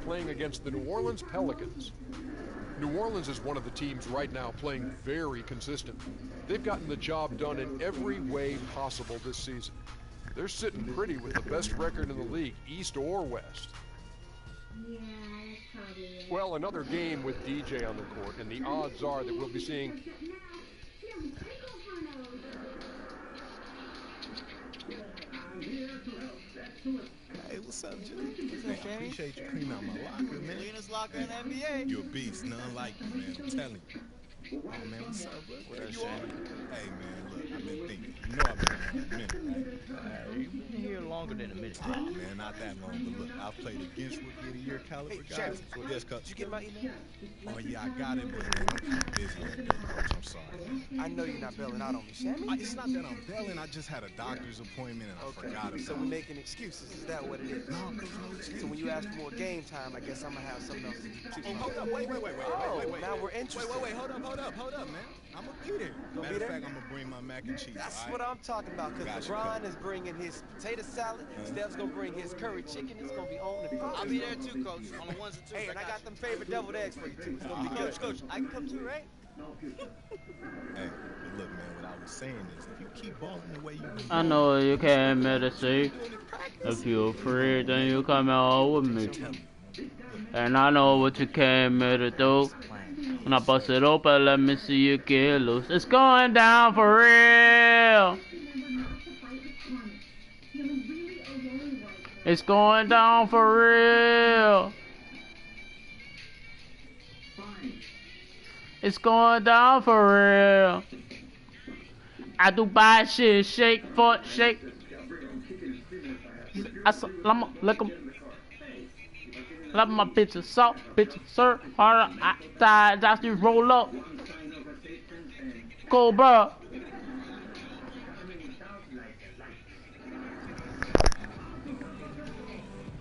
playing against the New Orleans Pelicans. New Orleans is one of the teams right now playing very consistent. They've gotten the job done in every way possible this season. They're sitting pretty with the best record in the league, East or West. Well, another game with DJ on the court, and the odds are that we'll be seeing... Hey, what's up, Jimmy? What's up, appreciate you cleaning out my locker, man. Cleanest locker in the NBA. You a beast, nothing like you, man. I'm telling you. Oh, man, what's up, bro? Where you are? Hey, man, look, I've been thinking. You know I've been here a minute, right? You've been here longer than a minute. Oh, man, not that long, but look, I've played against Rookie of the Year caliber guys. So Yes, Coach. Did you get my email? Oh, yeah, I got it, but man, I'm kind of busy right there, Coach. I'm sorry. I know you're not bailing out on me, Shammy. It's not that I'm bailing. I just had a doctor's appointment and I forgot about it. So we're making excuses. Is that what it is? No, Coach, no excuse. So when you ask for more game time, I guess I'm going to have something else to do. Oh, hold up, wait. Now we're interested. Wait, hold up, man. I'm gonna be there. Matter of fact, I'm gonna bring my mac and cheese. That's right? what I'm talking about, because LeBron is bringing his potato salad, Steph's gonna bring his curry chicken, it's gonna be on the I'll be there too, Coach, on the ones and twos. Hey, and I got them favorite deviled eggs for you too. It's gonna be good. Coach, I can come too, right? Hey, but look, man, what I was saying is, if you keep balling the way you do, I know you came here to see. If you're afraid, then you come out with me. And I know what you came here to do. When I bust it open, let me see you get loose. It's going down for real. It's going down for real. It's going down for real. I do buy shit, shake, foot, shake. Love my bitches, salt, bitches, sir. Harder, I die, just roll up. Go, bro.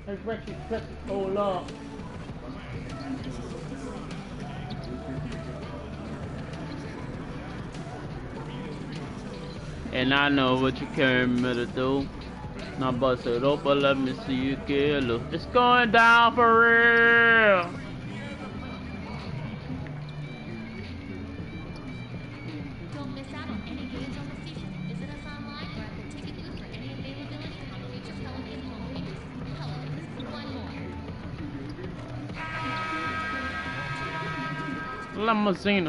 Let's hold up. And I know what you came here to do. Now bust it open, let me see you get loose. It's going down for real. Don't miss out on any games on the season. Visit us online or at the ticket booth for any availability on future Pelicans home games. Pelicans, one more. Limousine.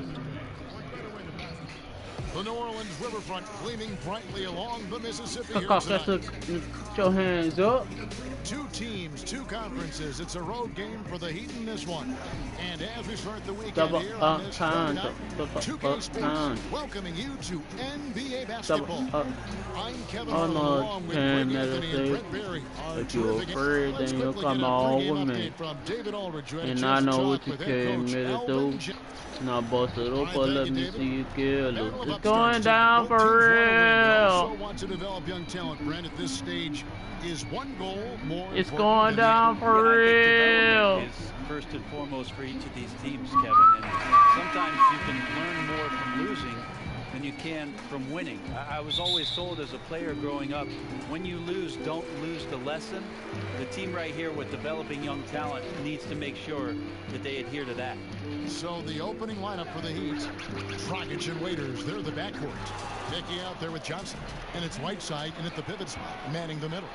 The New Orleans riverfront gleaming brightly along the Mississippi here Put your hands up. Two teams, two conferences. It's a road game for the Heat in this one. And as we start the weekend here on this Friday night, 2K Sports welcoming you to NBA basketball. I'm Kevin Harlan along with Greg Anthony and Brett Berry. If you're afraid, then you'll come on with me. And I know what you came here to do. Now bust it open, let me see you get loose. It's going down for real. Want to develop young talent, Brent, at this stage is one goal more. It's going down for real. Is first and foremost for each of these teams, Kevin, and sometimes you can learn more from losing than you can from winning. I was always told as a player growing up, when you lose, don't lose the lesson. The team right here with developing young talent needs to make sure that they adhere to that. So the opening lineup for the Heat, Dragic and Waiters, they're the backcourt. Dickey out there with Johnson, and it's Whiteside in at the pivot spot, manning the middle.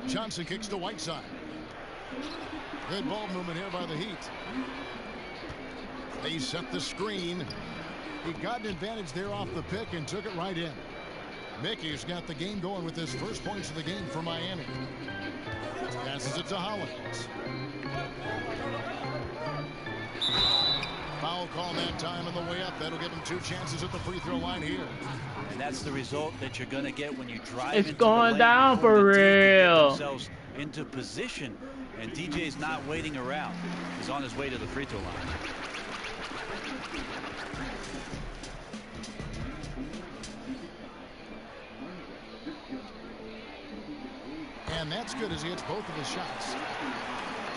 Johnson kicks to Whiteside. Good ball movement here by the Heat. They set the screen. He got an advantage there off the pick and took it right in. Mickey's got the game going with his first points of the game for Miami. Passes it to Hollins. Foul call that time on the way up. That'll give him two chances at the free throw line here. And that's the result that you're going to get when you drive. It's going down for real. Themselves into position, and DJ's not waiting around. He's on his way to the free throw line. And that's good as he hits both of his shots.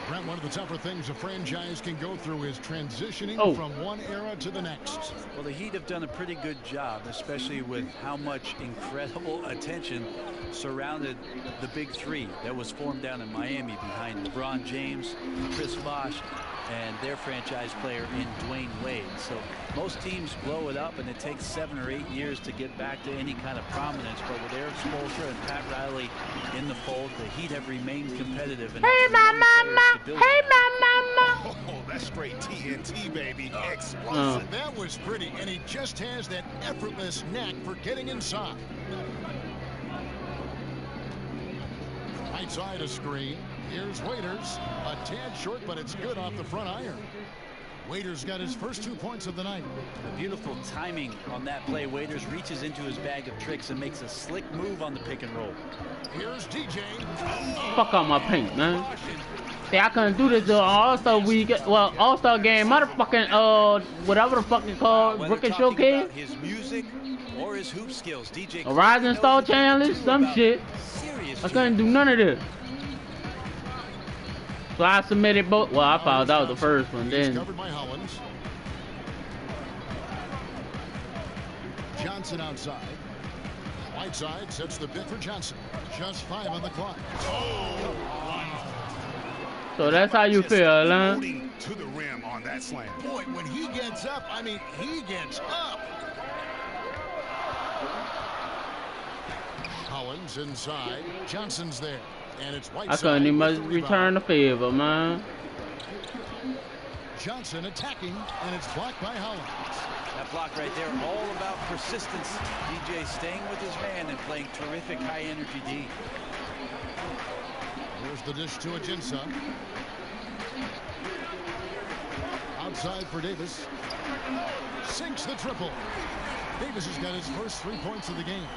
Brent, one of the tougher things a franchise can go through is transitioning from one era to the next. Well, the Heat have done a pretty good job, especially with how much incredible attention surrounded the big three that was formed down in Miami behind LeBron James, Chris Bosh, and their franchise player in Dwayne Wade. So most teams blow it up, and it takes 7 or 8 years to get back to any kind of prominence. But with Eric Spoelstra and Pat Riley in the fold, the Heat have remained competitive. And Hey, my mama. Hey, my mama. Oh, that's straight TNT, baby. Explosive. That was pretty, and he just has that effortless knack for getting inside. Right side of screen. Here's Waiters. A tad short, but it's good off the front iron. Waiters got his first 2 points of the night. A beautiful timing on that play. Waiters reaches into his bag of tricks and makes a slick move on the pick and roll. Here's DJ. Fuck out my paint, man. See, I couldn't do this All-Star week. Well, All-Star game, motherfucking, whatever the fuck it's called, Rookie Showcase. His music or his hoop skills, DJ. A Rising Star Challenge, some shit. I couldn't do none of this. So I submitted both. Well, I found out the first one then. Covered by Hollins. Johnson outside. Whiteside sets the pick for Johnson. Just 5 on the clock. So that's how you feel, huh? To the rim on that slam. Boy, when he gets up, I mean, he gets up. Hollins inside. Johnson's there. And it's Whiteside. I couldn't even return the favor, man. Johnson attacking, and it's blocked by Hollins. That block right there, all about persistence. DJ staying with his man and playing terrific high-energy D. Here's the dish to Ajinça. Outside for Davis. Sinks the triple. Davis has got his first 3 points of the game.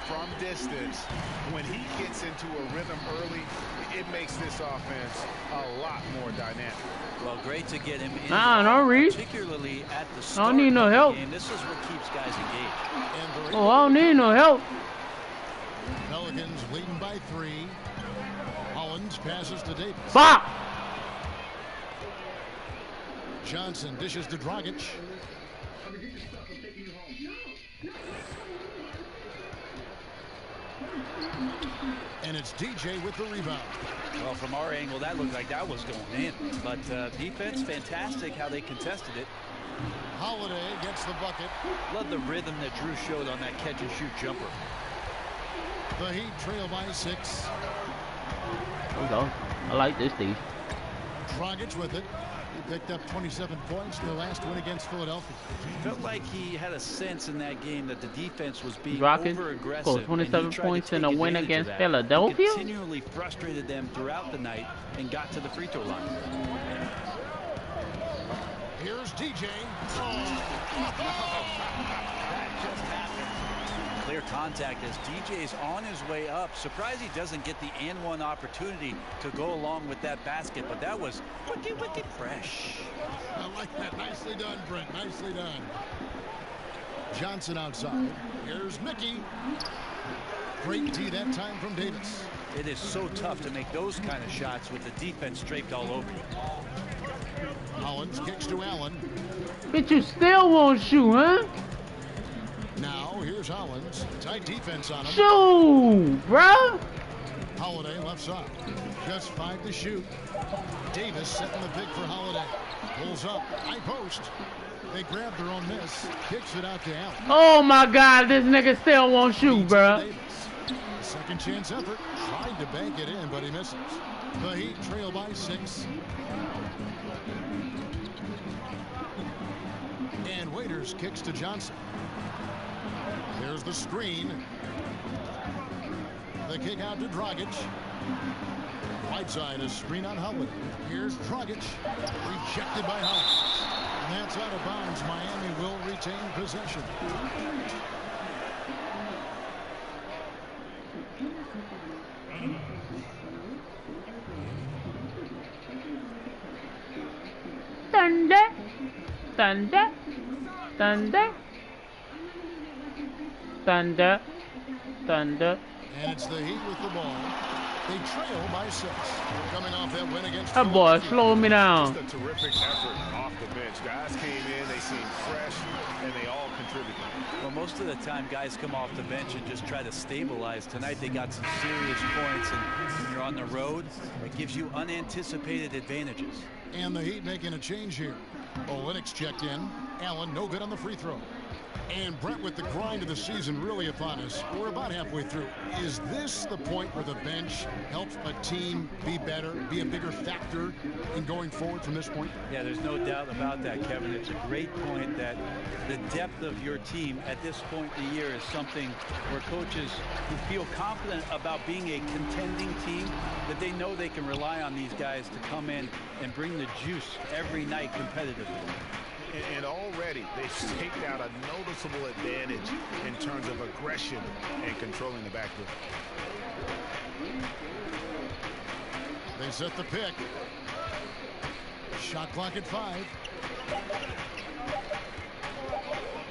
From distance, when he gets into a rhythm early, it makes this offense a lot more dynamic. Well, great to get him in. No, Reese. Particularly at the I start don't need no of the help. game. This is what keeps guys engaged. Oh, I don't need no help. Pelicans leading by 3. Hollins passes to Davis. Fuck! Johnson dishes to Dragic. And it's DJ with the rebound. Well, from our angle, that looked like that was going in. But defense, fantastic how they contested it. Holiday gets the bucket. Love the rhythm that Drew showed on that catch-and-shoot jumper. The Heat trail by 6. There we go. I like this thing. Dragic with it. He picked up 27 points in the last win against Philadelphia. Felt like he had a sense in that game that the defense was being Rockets over-aggressive. scored 27 points in a win against He Philadelphia. continually frustrated them throughout the night and got to the free throw line. Here's DJ. Clear contact as DJ's on his way up. Surprised he doesn't get the and-one opportunity to go along with that basket, but that was wicked fresh. I like that. Nicely done, Brent. Nicely done. Johnson outside. Here's Mickey. Great D that time from Davis. It is so tough to make those kind of shots with the defense draped all over you. Hollins kicks to Allen. But you still won't shoot, huh? Now here's Hollins. Tight defense on him. Shoot, bruh. Holiday left side. Just 5 to shoot. Davis setting the pick for Holiday. Pulls up. High post. They grab their own miss. Kicks it out to Allen. Oh my God, this nigga still won't shoot, bruh. Second chance effort. Tried to bank it in, but he misses. The Heat trail by 6. And Waiters kicks to Johnson. There's the screen. The kick out to Dragic. Whiteside, a screen on Howard. Here's Dragic. Rejected by Howard. And that's out of bounds. Miami will retain possession. Thunder. Thunder. Thunder. Thunder. Thunder. And it's the Heat with the ball. They trail by 6. Coming off that win against That boy slowed me down. Just a terrific effort off the bench. Guys came in, they seemed fresh, and they all contributed. Well, most of the time, guys come off the bench and just try to stabilize. Tonight, they got some serious points, and when you're on the road, it gives you unanticipated advantages. And the Heat making a change here. Olynyk's checked in. Allen, no good on the free throw. And Brent, with the grind of the season really upon us, we're about halfway through. Is this the point where the bench helps a team be better, be a bigger factor in going forward from this point? Yeah, there's no doubt about that, Kevin. It's a great point that the depth of your team at this point in the year is something where coaches who feel confident about being a contending team, that they know they can rely on these guys to come in and bring the juice every night competitively. And already they've staked out a noticeable advantage in terms of aggression and controlling the backcourt. They set the pick. Shot clock at 5.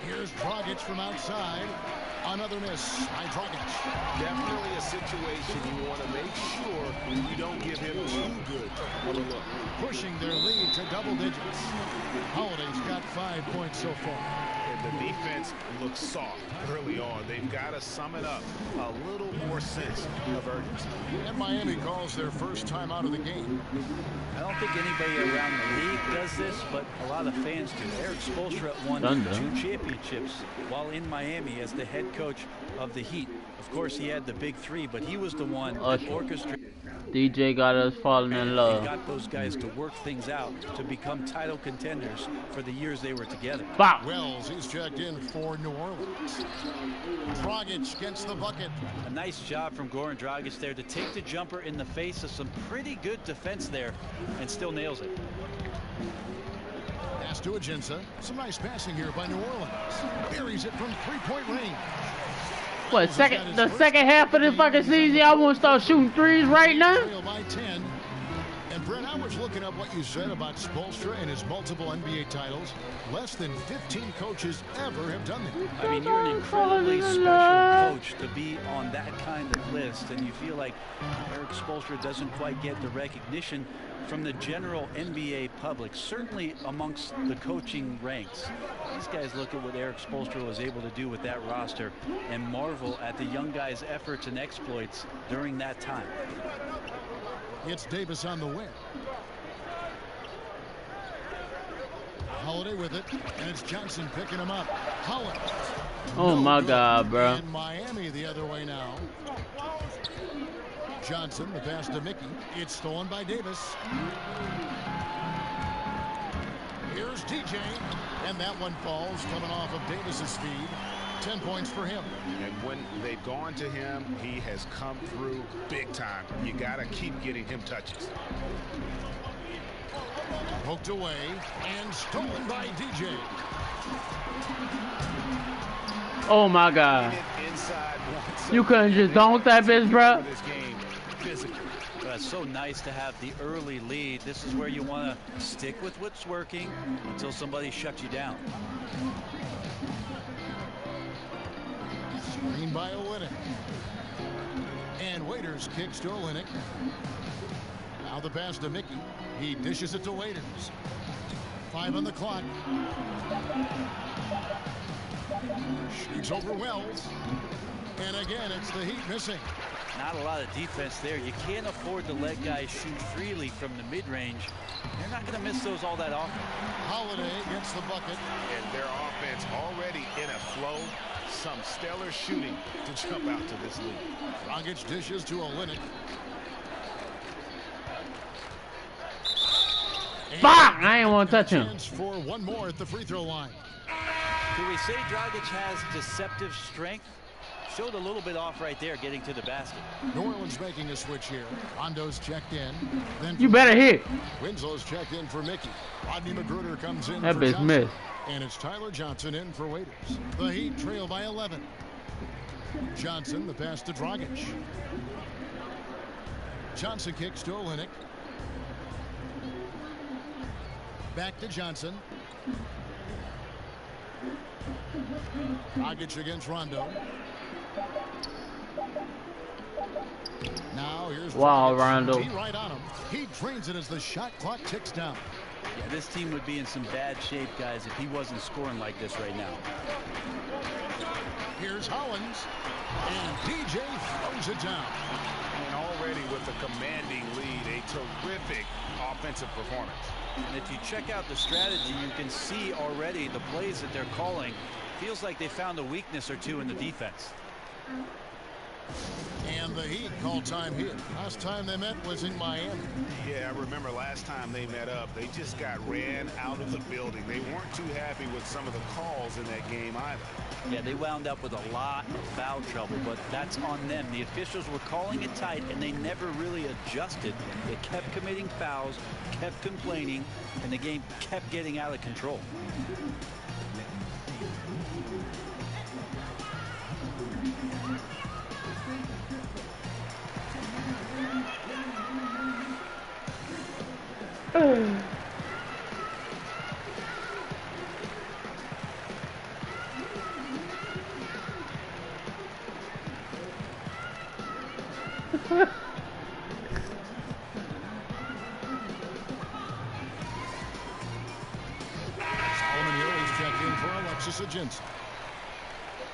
Here's Dragic from outside. Another miss by Dragic. Definitely a situation you want to make sure you don't give him too good of a look. Pushing their lead to double digits. Holiday's got 5 points so far. And the defense looks soft early on. They've got to sum it up a little more sense of urgency. And Miami calls their first time out of the game. I don't think anybody around the league does this, but a lot of fans do. Eric Spoelstra won 2 championships while in Miami as the head coach of the Heat. Of course, he had the big 3, but he was the one that orchestrated. DJ got us falling in love. He got those guys to work things out to become title contenders for the years they were together. Bop. Wells, he's checked in for New Orleans. Dragic gets the bucket. A nice job from Goran Dragic there to take the jumper in the face of some pretty good defense there and still nails it. Pass to Ajinça. Some nice passing here by New Orleans. Buries it from 3-point range. What, the second half of the fucking season, I want to start shooting threes right now? By 10. And Brent, I was looking up what you said about Spoelstra and his multiple NBA titles. Less than 15 coaches ever have done that. I mean, you're an incredibly special coach to be on that kind of list, and you feel like Eric Spoelstra doesn't quite get the recognition from the general NBA public, certainly amongst the coaching ranks. These guys look at what Eric Spoelstra was able to do with that roster and marvel at the young guys' efforts and exploits during that time. It's Davis on the wing. Holiday with it, and it's Johnson picking him up. Holland. Oh my God, bro. And Miami the other way now. Johnson, the pass to Mickey. It's stolen by Davis. Here's DJ, and that one falls coming off of Davis's feed. 10 points for him. And when they've gone to him, he has come through big time. You got to keep getting him touches. Poked away and stolen by DJ. Oh my God. You couldn't just dunk that bitch, bro. It's so nice to have the early lead. This is where you want to stick with what's working until somebody shuts you down. Screen by Olynyk. And Waiters kicks to Olynyk. Now the pass to Mickey. He dishes it to Waiters. 5 on the clock. Shoots over Wells. And again, it's the Heat missing. Not a lot of defense there. You can't afford to let guys shoot freely from the mid-range. They're not going to miss those all that often. Holiday gets the bucket. And their offense already in a flow. Some stellar shooting to jump out to this lead. Dragic dishes to Olynyk. Fuck! I ain't want to touch him. Chance for one more at the free throw line. Do we say Dragic has deceptive strength? Showed a little bit off right there getting to the basket. New Orleans making a switch here. Rondo's checked in. Then You better hit. Winslow's checked in for Mickey. Rodney Magruder comes in That for bitch Johnson. missed. And it's Tyler Johnson in for Waiters. The Heat trail by 11. Johnson, the pass to Dragic. Johnson kicks to Olynyk. Back to Johnson. Dragic against Rondo. Now here's Wow, Dragic. Rondo. He right on him. He drains it as the shot clock ticks down. Yeah, this team would be in some bad shape, guys, if he wasn't scoring like this right now. Here's Hollins, and DJ throws it down. And already with a commanding lead, a terrific offensive performance. And if you check out the strategy, you can see already the plays that they're calling. Feels like they found a weakness or two in the defense. And the Heat call time here. Last time they met was in Miami. Yeah, I remember last time they met up, they just got ran out of the building. They weren't too happy with some of the calls in that game either. Yeah, they wound up with a lot of foul trouble, but that's on them. The officials were calling it tight, and they never really adjusted. They kept committing fouls, kept complaining, and the game kept getting out of control.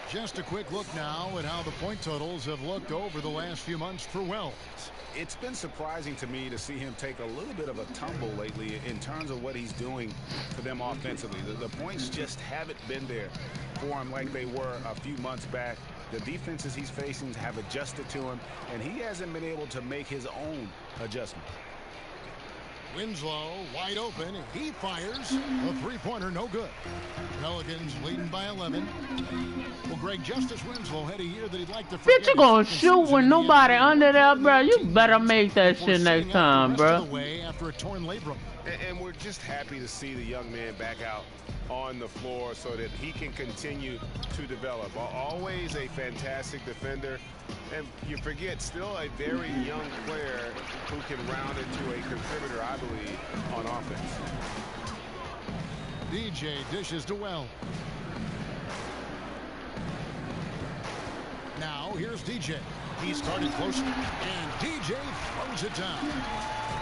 Just a quick look now at how the point totals have looked over the last few months for Wells. It's been surprising to me to see him take a little bit of a tumble lately in terms of what he's doing for them offensively. The points just haven't been there for him like they were a few months back. The defenses he's facing have adjusted to him, and he hasn't been able to make his own adjustment. Winslow wide open. He fires. A three-pointer, no good. Pelicans leading by 11. Well, Greg, Justice Winslow had a year that he'd like to forget. Bitch, you gonna shoot when nobody under there, bro. You better make that shit next time, bro. After a torn labrum. And we're just happy to see the young man back out on the floor so that he can continue to develop. Always a fantastic defender. And you forget, still a very young player who can round into a contributor, I believe, on offense. DJ dishes to Wells. Now here's DJ. He started close, and DJ throws it down.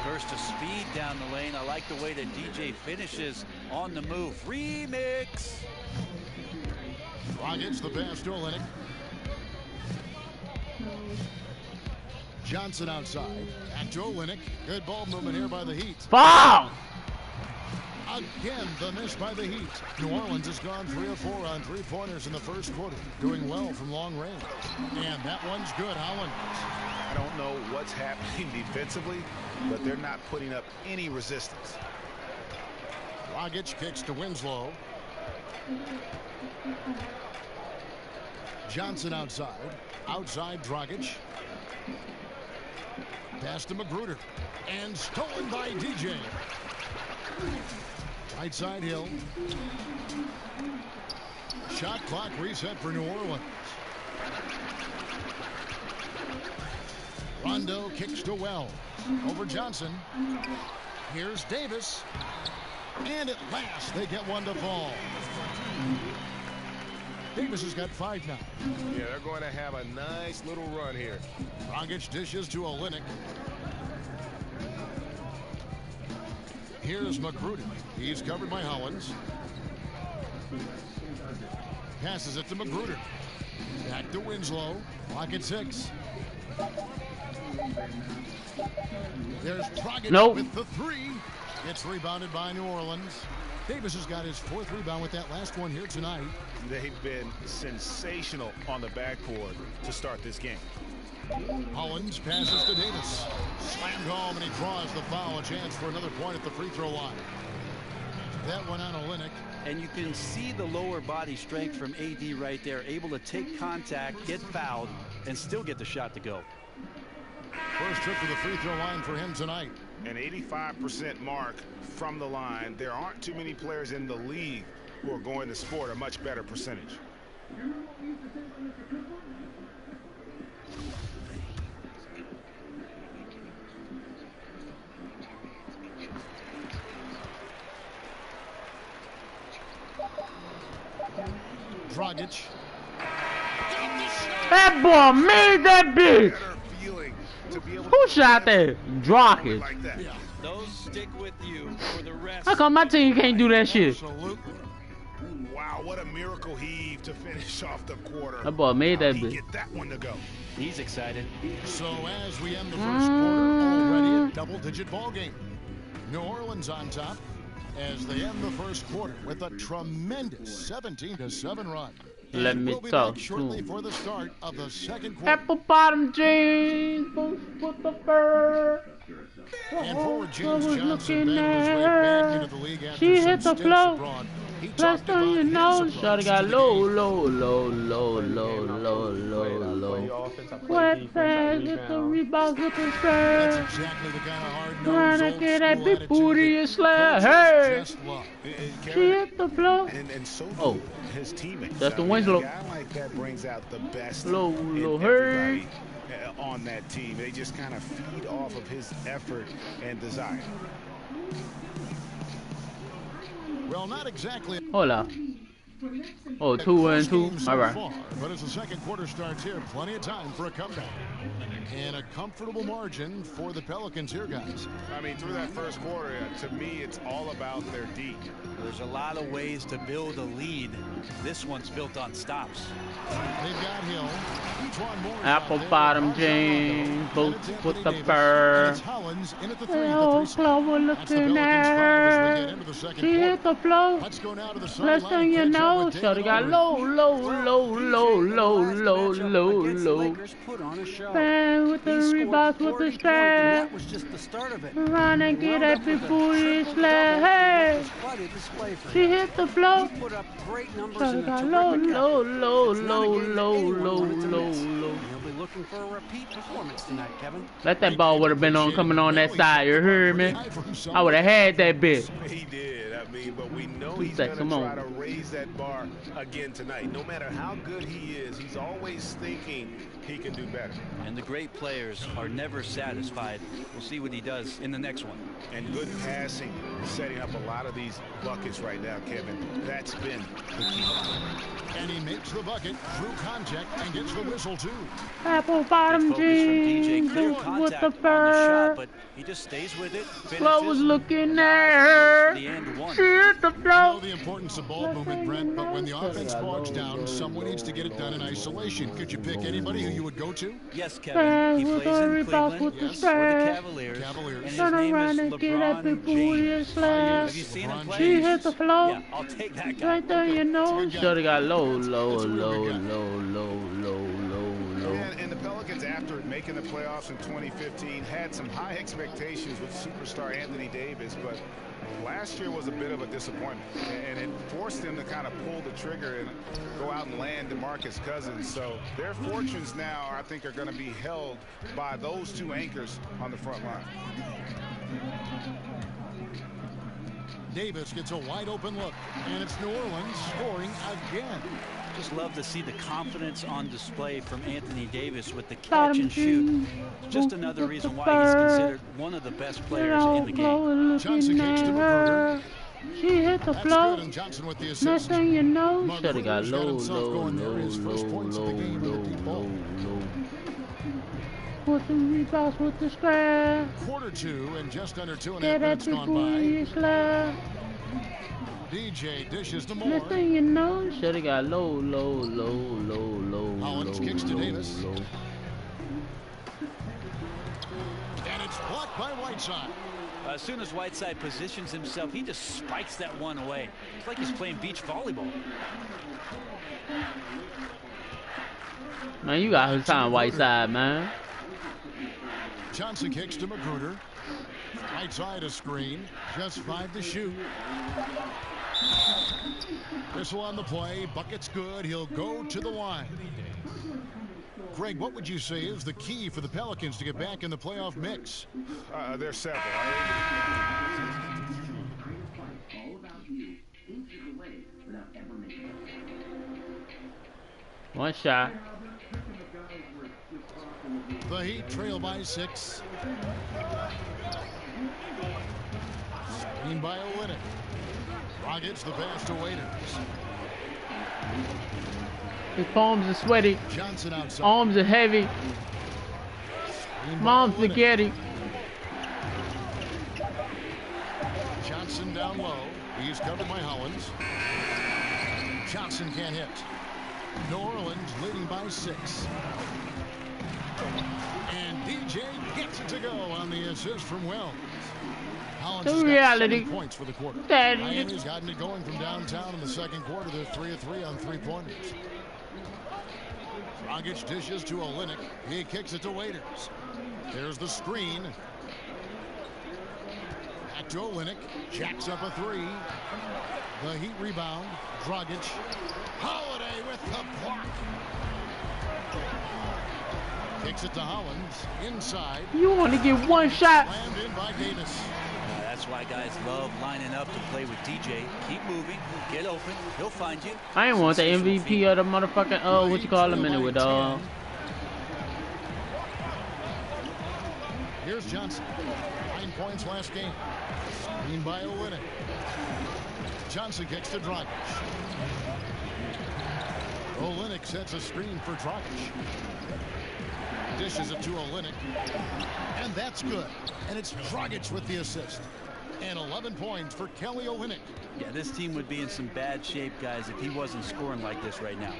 Burst of speed down the lane. I like the way that DJ finishes on the move. Remix. Rockets the pass to Olynyk. Johnson outside. Back to Olynyk. Good ball movement here by the Heat. Foul! Again, the miss by the Heat. New Orleans has gone 3 of 4 on three-pointers in the first quarter. Doing well from long range. And that one's good. Hollins. I don't know what's happening defensively, but they're not putting up any resistance. Dragic kicks to Winslow. Johnson outside. Outside Dragic. Pass to Magruder. And stolen by DJ. Right side Hill. Shot clock reset for New Orleans. Rondo kicks to Wells. Over Johnson. Here's Davis. And at last they get one to fall. Davis has got 5 now. Yeah, they're going to have a nice little run here. Dragic dishes to Olynyk. Here's Magruder. He's covered by Hollins. Passes it to Magruder. Back to Winslow. Clock at 6. There's Dragic with the 3. It's rebounded by New Orleans. Davis has got his 4th rebound with that last one here tonight. They've been sensational on the backboard to start this game. Hollins passes to Davis. Slammed home, and he draws the foul. A chance for another point at the free throw line. That one on Olynyk. And you can see the lower body strength from AD right there. Able to take contact, get fouled, and still get the shot to go. First trip to the free throw line for him tonight. An 85% mark from the line. There aren't too many players in the league who are going to score a much better percentage. Dragic. That boy made that bitch. Better feeling Who shot that? Drawkins. Like that. Those stick with you for the rest. How come my team can't do that shit? Absolutely. Wow, what a miracle heave to finish off the quarter. That boy made that He bitch. get that one to go. He's excited. So as we end the first quarter, already a double-digit ball game. New Orleans on top as they end the first quarter with a tremendous 17-7 run. Let And me we'll be talk back shortly to for the start of the second quarter. Apple bottom jeans, boots with the fur. And forward James was Johnson looking made his way at back into the league after She some hit the stints floor. abroad. He Last talked thing about you his know, approach shorty to got the low, game. low, low, low, low, low, low. Wet pass with the rebounds with the That's strap. exactly the kind of hard-nosed, Trying to old get that school big attitude booty that and slap. coaches Hey, just love. she hit the floor. And so do Oh. his teammates. That's the I mean, Winslow. A guy like that brings out the best Low, in low, everybody on that team. They just kind of feed off of his effort and desire. Well, not exactly. Hold up. Oh, 2 and 2. So All right. far, but as the second quarter starts here, plenty of time for a comeback. And a comfortable margin for the Pelicans here, guys. I mean, through that first quarter, to me, it's all about their D. There's a lot of ways to build a lead. This one's built on stops. They've got Hill. Each more Apple bottom jeans, boots with the fur. Oh, Clover looking at. She hit the floor. Let's go now to the Last thing you know, shorty got low, low, low, low, low, low, low, low. Bang with the rebounds with the strap. That was just the start of it. Run and get that big booty slap. Hey, she hit the floor. Put up great numbers Shorty in a got low, terrific low, effort. low, It's not a low, game that low, anyone low, wanted to low, miss. low. He'll be looking for a repeat performance tonight, Kevin. Let that ball would have been on coming on that side. You heard me? I would have had that bit. He did. I mean, but we know he's Two-sec, going to come try on. to raise that bar again tonight. No matter how good he is, he's always thinking he can do better. And the great players are never satisfied. We'll see what he does in the next one. And good passing, setting up a lot of these buckets right now, Kevin. That's been the key. And he makes the bucket through contact and gets the whistle, too. Apple bottom Focus from DJ, jeans, clear boots with contact the on the shot, fur. but he just stays with it. Flo was finishes, looking and at allows her. the end one. She hit the You know floor. the importance of ball movement, Brent, but when the offense bogs down, someone needs to get it done in isolation. Could you pick anybody who you would go to? Yes, Kevin. He With plays the in rebounds Cleveland with the Yes. for the strap. Cavaliers. Cavaliers. And his Turn name around is and get that big LeBron booty and James. slap. Have you seen him LeBron play? She hit the floor. Yeah, I'll take that guy. Right there, you know. Good guy. Shorty got low, low, That's a real low, good guy. low, low, low, low, low. And the Pelicans, after making the playoffs in 2015, had some high expectations with superstar Anthony Davis, but last year was a bit of a disappointment, and it forced them to kind of pull the trigger and go out and land DeMarcus Cousins. So their fortunes now, I think, are going to be held by those two anchors on the front line. Davis gets a wide open look, and it's New Orleans scoring again. Just love to see the confidence on display from Anthony Davis with the catch and shoot. Just another reason why he's considered one of the best players in the game. Johnson kicks to Magruder. She hit the That's floor. good, and Johnson with the Next assist. thing you know, Magruder's should've got got low, himself low, going there. low, His first low, points of the low, game with the deep low, ball. low. With the rebounds with the strap. Quarter two, and just under 2.5 Get that minutes big gone by. booty slap. DJ dishes to Moore. Next thing you know, should've got low, low, low, low, low, Hollins low, kicks to low, Davis. low. And it's blocked by Whiteside. As soon as Whiteside positions himself, he just spikes that one away. It's like he's playing beach volleyball. Man, you got his time, Whiteside, man. Johnson kicks to Magruder. Whiteside a screen. Just 5 to shoot. Whistle on the play. Bucket's good. He'll go to the line. Greg, what would you say is the key for the Pelicans to get back in the playoff mix? There's several. One shot. The Heat trail by 6. Screen by Olynyk. Rockets the pass to Waiters. His palms are sweaty. Johnson outside. Arms are heavy. Mom spaghetti. Johnson down low. He's covered by Hollins. Johnson can't hit. New Orleans leading by 6. And DJ gets it to go on the assist from Wells. Hollins has got 7 points for the quarter. Miami's gotten it going from downtown in the second quarter. They're 3 of 3 on 3-pointers. Dragic dishes to Olynyk. He kicks it to Waiters. There's the screen. Back to Olynyk. Jacks up a 3. The Heat rebound. Dragic. Holiday with the block. Kicks it to Hollins. Inside. You want to get one shot. Slammed in by Davis. That's why guys love lining up to play with DJ. Keep moving. Get open. He'll find you. I ain't want the MVP of the motherfucking, what you call him anyway, dog. Here's Johnson. 9 points last game. Screen by Olynyk. Johnson kicks to Dragic. Olynyk sets a screen for Dragic. Dishes it to Olynyk. And that's good. And it's Dragic with the assist. And 11 points for Kelly Olynyk. Yeah, this team would be in some bad shape, guys, if he wasn't scoring like this right now.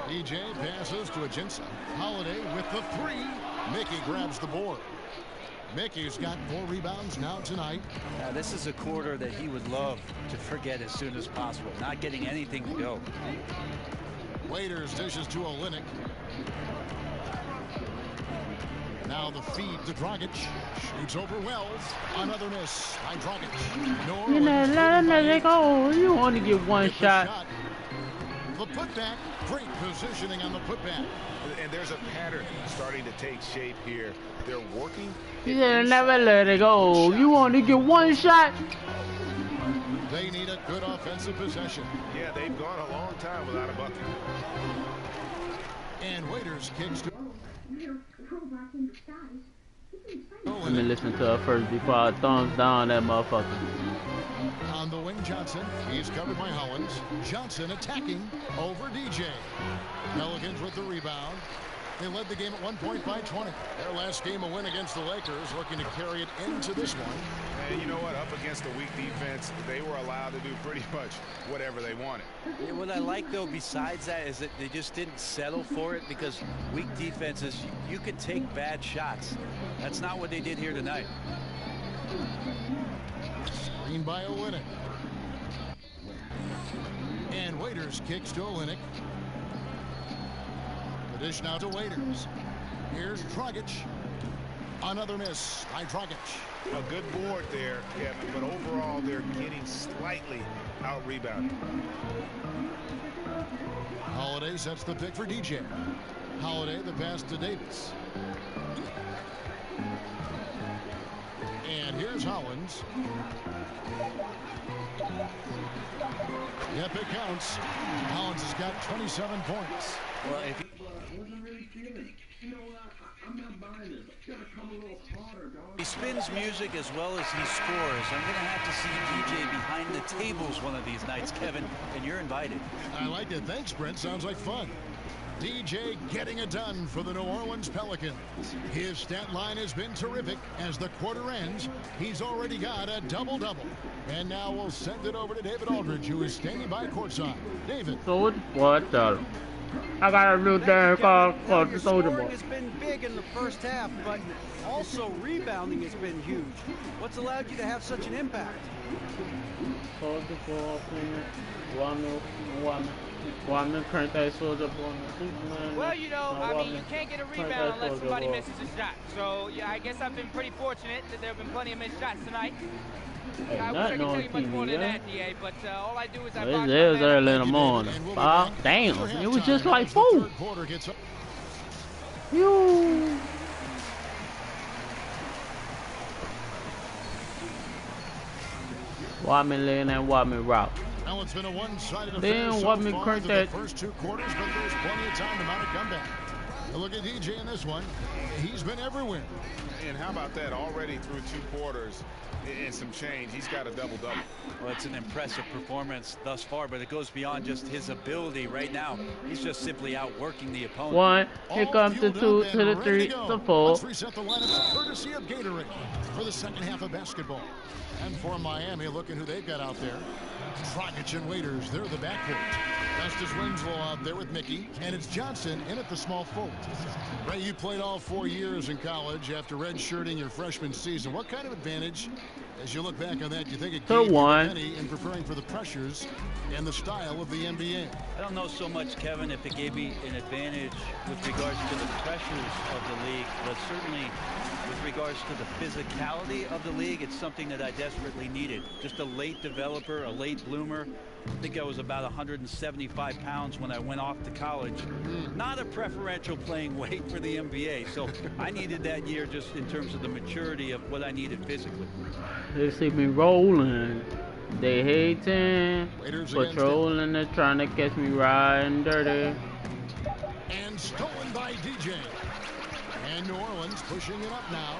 DJ passes to Ajinça. Holiday with the 3. Mickey grabs the board. Mickey's got 4 rebounds now tonight. This is a quarter that he would love to forget as soon as possible. Not getting anything to go. Waiters dishes to Olynyk. Now the feed to Dragic. Shoots over Wells. Another miss by Dragic. You know, let it go. You only get one shot. The putback. Great positioning on the putback. And there's a pattern starting to take shape here. They're working. You said never let it go. You only get one shot. They need a good offensive possession. Yeah, they've gone a long time without a bucket. And Waiters kicks to... Let me listen to her first before I thumbs down that motherfucker. On the wing, Johnson. He's covered by Hollins. Johnson attacking over DJ. Pelicans with the rebound. They led the game at one point by 20. Their last game a win against the Lakers, looking to carry it into this one. And you know what? Up against a weak defense, they were allowed to do pretty much whatever they wanted. Yeah, what I like, though, besides that, is that they just didn't settle for it, because weak defenses, you can take bad shots. That's not what they did here tonight. Screen by Olynyk. And Waiters kicks to Olynyk. The dish now to Waiters. Here's Dragic. Another miss by Dragic. A good board there, Kevin, but overall they're getting slightly out-rebounded. Holiday sets the pick for DJ. Holiday the pass to Davis. And here's Hollins. Yep, it counts. Hollins has got 27 points. Well, if he spins music as well as he scores, I'm going to have to see DJ behind the tables one of these nights, Kevin, and you're invited. I like it. Thanks, Brent. Sounds like fun. DJ getting it done for the New Orleans Pelicans. His stat line has been terrific. As the quarter ends, he's already got a double-double. And now we'll send it over to David Aldridge, who is standing by courtside. David. So what? I got a new damn call called the Soldier Boy. Scoring has been big in the first half, but also rebounding has been huge. What's allowed you to have such an impact? Well, you know, I mean, you can't get a rebound unless somebody misses a shot. So, yeah, I guess I've been pretty fortunate that there have been plenty of missed shots tonight. Hey, I wish I could tell you much more than that, DA, but all I do is I box it was early in the morning. Damn, it was just like 4. You. Watch me lay and watch me rock. Now it's been a one-sided affair Then so watch me far crank through that. the first 2 quarters, but there's plenty of time to mount a comeback. Now look at DJ in this one. He's been everywhere. And how about that? Already through 2 quarters and some change, he's got a double-double. Well, it's an impressive performance thus far, but it goes beyond just his ability right now. He's just simply outworking the opponent. 1. Here comes the 2 to the 3, the 4. Let's reset the lineups courtesy of Gatorade for the second half of basketball. And for Miami, look at who they've got out there. Dragic and Waiters, they're the backcourt. Justice Winslow out there with Mickey, and it's Johnson in at the small forward. Ray, you played all 4 years in college after redshirting your freshman season. What kind of advantage, as you look back on that, do you think it gave you any in preparing for the pressures and the style of the NBA? I don't know so much, Kevin, if it gave me an advantage with regards to the pressures of the league, but certainly with regards to the physicality of the league, it's something that I desperately needed. Just a late developer, a late bloomer. I think I was about 175 pounds when I went off to college. Not a preferential playing weight for the NBA, so I needed that year just in terms of the maturity of what I needed physically. They see me rolling. They hating, patrolling, they're trying to catch me riding dirty. And stolen by DJ. And New Orleans pushing it up now.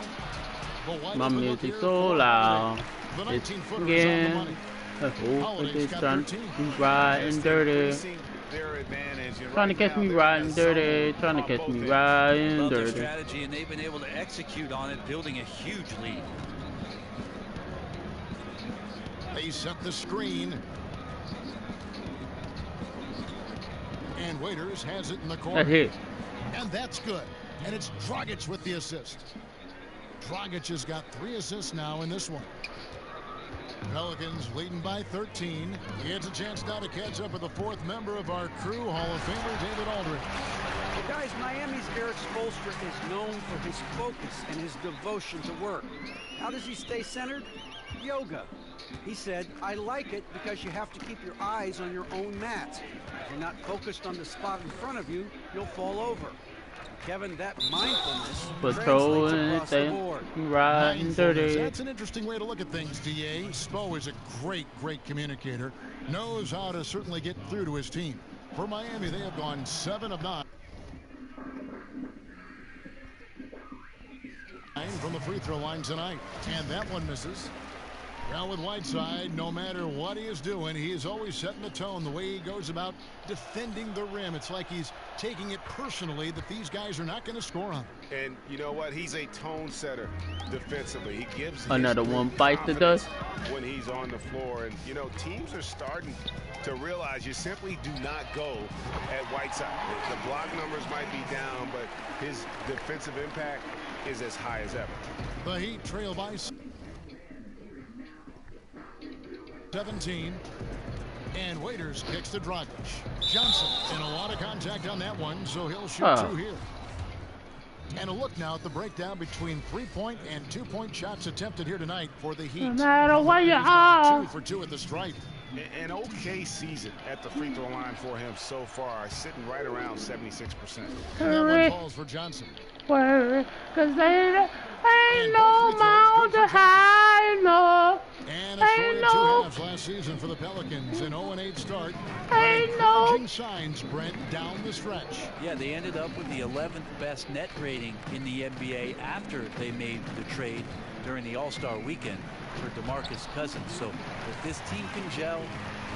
My music so loud. It's again. It's trying to riding dirty. Trying to catch me riding dirty. Trying to catch me riding dirty. Strategy, and they've been able to execute on it, building a huge lead. They set the screen. And Waiters has it in the corner. That's it. And that's good. And it's Dragic with the assist. Dragic has got 3 assists now in this one. Pelicans leading by 13. He has a chance now to catch up with the 4th member of our crew, Hall of Famer David Aldridge. Well, guys, Miami's Eric Spoelstra is known for his focus and his devotion to work. How does he stay centered? Yoga. He said, I like it because you have to keep your eyes on your own mat. If you're not focused on the spot in front of you, you'll fall over. Kevin, that mindfulness patrolling across the board. Riding dirty. That's an interesting way to look at things, DA. Spo is a great communicator. Knows how to certainly get through to his team. For Miami, they have gone 7 of 9. From the free throw line tonight. And that one misses. Now with Whiteside, no matter what he is doing, he is always setting the tone. The way he goes about defending the rim, it's like he's taking it personally that these guys are not going to score on him. And you know what? He's a tone setter defensively. He gives another one bites the dust when he's on the floor. And you know, teams are starting to realize you simply do not go at Whiteside. The block numbers might be down, but his defensive impact is as high as ever. The Heat trail by 17. And Waiters kicks to Dragic. Johnson in a lot of contact on that one, so he'll shoot 2 here. And a look now at the breakdown between 3-point and 2-point shots attempted here tonight for the Heat. No matter where you are. 2 for 2 at the stripe. An okay season at the free throw line for him so far, sitting right around 76%. And that one falls for Johnson. Cause ain't no mountain high enough. And a story of 2 halves last season for the Pelicans. An 0-8 start. Encouraging signs, Brent, down the stretch. Yeah, they ended up with the 11th best net rating in the NBA after they made the trade during the All-Star weekend for DeMarcus Cousins. So if this team can gel,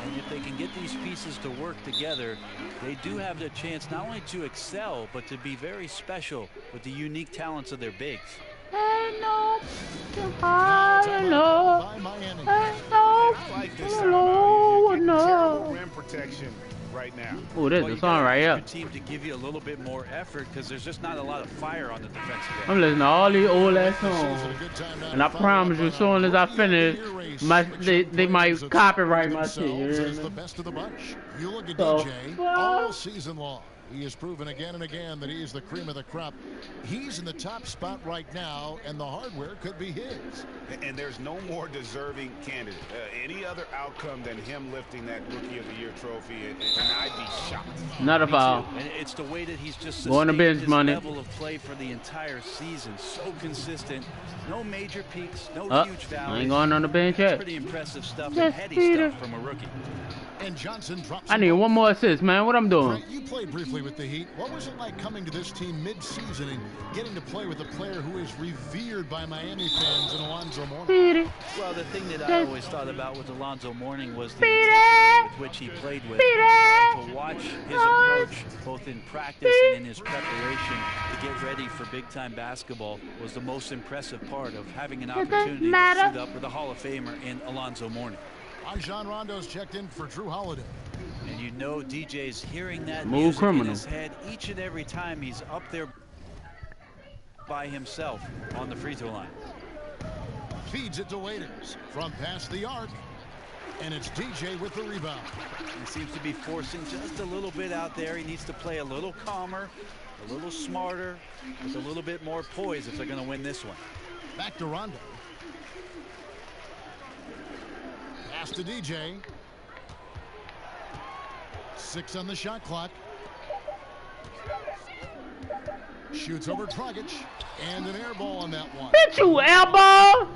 and if they can get these pieces to work together, they do have the chance not only to excel, but to be very special with the unique talents of their bigs. Ain't no high enough. Ain't no low enough. Rim protection right now. Oh, there's a song right here. Team to give you a little bit more effort because there's just not a lot of fire on the defensive end. I'm listening to all these old ass songs, and I promise you, as soon as I finish, they might copyright my shit. The best of the bunch. You look at DJ all season long. He has proven again and again that he is the cream of the crop. He's in the top spot right now, and the hardware could be his. And there's no more deserving candidate. Any other outcome than him lifting that Rookie of the Year trophy, and I'd be shocked. Not a foul. And it's the way that he's just going to bench money. Level of play for the entire season. So consistent. No major peaks, no huge valleys. I ain't going on the bench yet. Pretty impressive stuff and heady stuff from a rookie. And Johnson drops. I need one more assist, man. What I'm doing? Grant, you played briefly with the Heat. What was it like coming to this team mid-season and getting to play with a player who is revered by Miami fans in Alonzo Mourning? Well, the thing that I always thought about with Alonzo Mourning was the intensity with which he played with. To watch his approach, both in practice and in his preparation to get ready for big-time basketball, was the most impressive part of having an opportunity to suit up with a Hall of Famer in Alonzo Mourning. Rajon Rondo's checked in for Drew Holiday. And you know DJ's hearing that Move music criminal. in his head each and every time he's up there by himself on the free throw line. Feeds it to Waiters from past the arc. And it's DJ with the rebound. He seems to be forcing just a little bit out there. He needs to play a little calmer, a little smarter, with a little bit more poise if they're going to win this one. Back to Rondo. Pass to DJ. 6 on the shot clock. Shoots over Dragic. And an air ball on that one. Bitch, you elbow!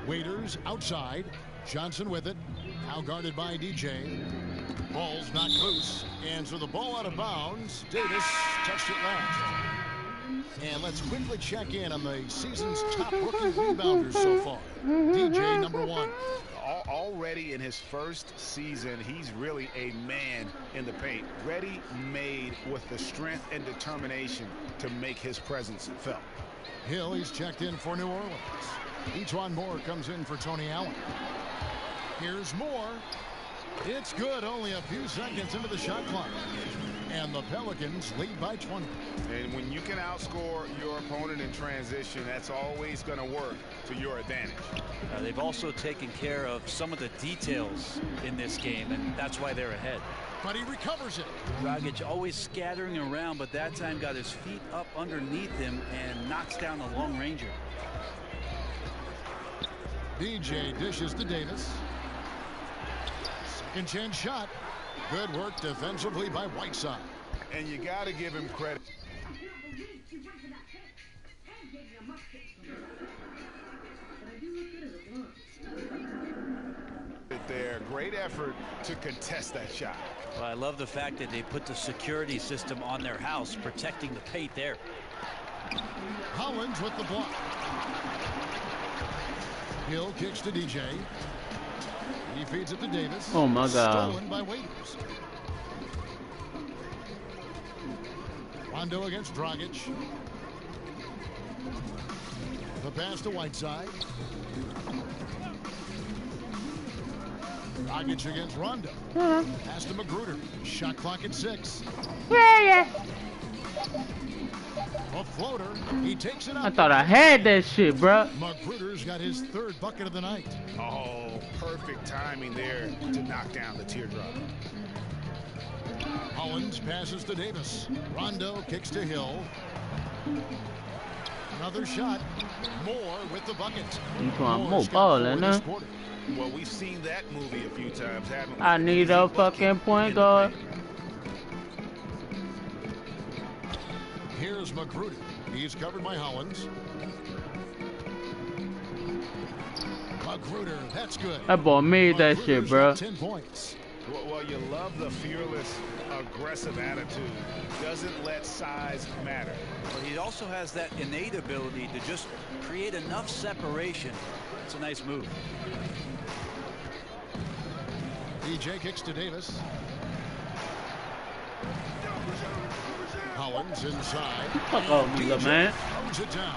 Waiters outside. Johnson with it. Now guarded by DJ. Ball's knocked loose. And so the ball out of bounds. Davis touched it last. And let's quickly check in on the season's top rookie rebounders so far. DJ number 1. Already in his first season, he's really a man in the paint. Ready-made with the strength and determination to make his presence felt. Hill, he's checked in for New Orleans. Etuan Moore comes in for Tony Allen. Here's Moore. It's good, only a few seconds into the shot clock. And the Pelicans lead by 20. And when you can outscore your opponent in transition, that's always going to work to your advantage. They've also taken care of some of the details in this game, and that's why they're ahead. But he recovers it. Dragic always scattering around, but that time got his feet up underneath him and knocks down a long ranger. DJ dishes to Davis. Second chance shot. Good work defensively by Whiteside. And you got to give him credit. There, great effort to contest that shot. Well, I love the fact that they put the security system on their house, protecting the paint there. Hollins with the block. Hill kicks to DJ. He feeds it to Davis. Oh my God. Stolen by Waiters. Rondo against Dragic. The pass to Whiteside. Dragic against Rondo. Pass to Magruder. Shot clock at 6. Yeah. A floater. He takes it up. I thought I had that shit, bro. Magruder's got his 3rd bucket of the night. Oh, perfect timing there to knock down the teardrop. Hollins passes to Davis. Rondo kicks to Hill. Another shot. Moore with the bucket. More balling, huh? Well, we've seen that movie a few times, haven't we? I need a fucking point guard. Here's Magruder. He's covered by Hollins. Magruder, that's good. That boy made that shit, bro. 10 points. Well, you love the fearless, aggressive attitude. Doesn't let size matter. But he also has that innate ability to just create enough separation. It's a nice move. DJ kicks to Davis. Hollins inside. Fuck off, nigga, man. Throws it down.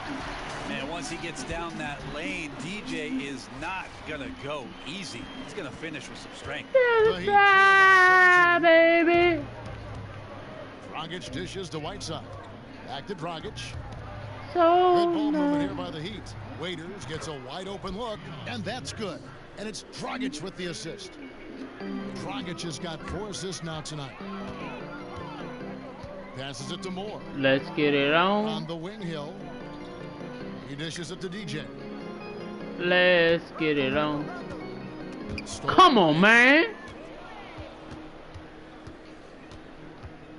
Man, once he gets down that lane, DJ is not going to go easy. He's going to finish with some strength. Yeah, baby. Dragic dishes to Whiteside. Back to Dragic. So Good ball movement here by the Heat. Waiters gets a wide open look, and that's good. And it's Dragic with the assist. Dragic has got 4 assists now tonight. Passes it to Moore. Let's get it on. On the wing, Hill. He dishes it to DJ. Let's get it on. Come on, man.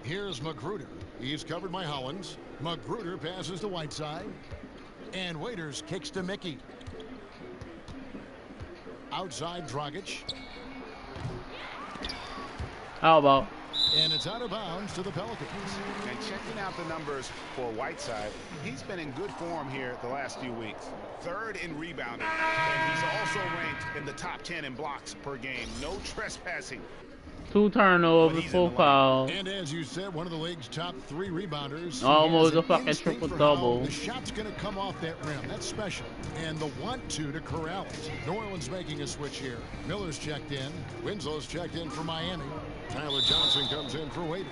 Here's Magruder. He's covered by Hollins. Magruder passes to Whiteside. And Waiters kicks to Mickey. Outside Dragic. How about? And it's out of bounds to the Pelicans. And checking out the numbers for Whiteside, he's been in good form here the last few weeks. 3rd in rebounding, and he's also ranked in the top 10 in blocks per game. No trespassing. 2 turnovers, 4 fouls. And as you said, one of the league's top 3 rebounders. Almost a fucking triple-double. The shot's going to come off that rim. That's special. And the want-to corral it. New Orleans making a switch here. Miller's checked in. Winslow's checked in for Miami. Tyler Johnson comes in for Waiters.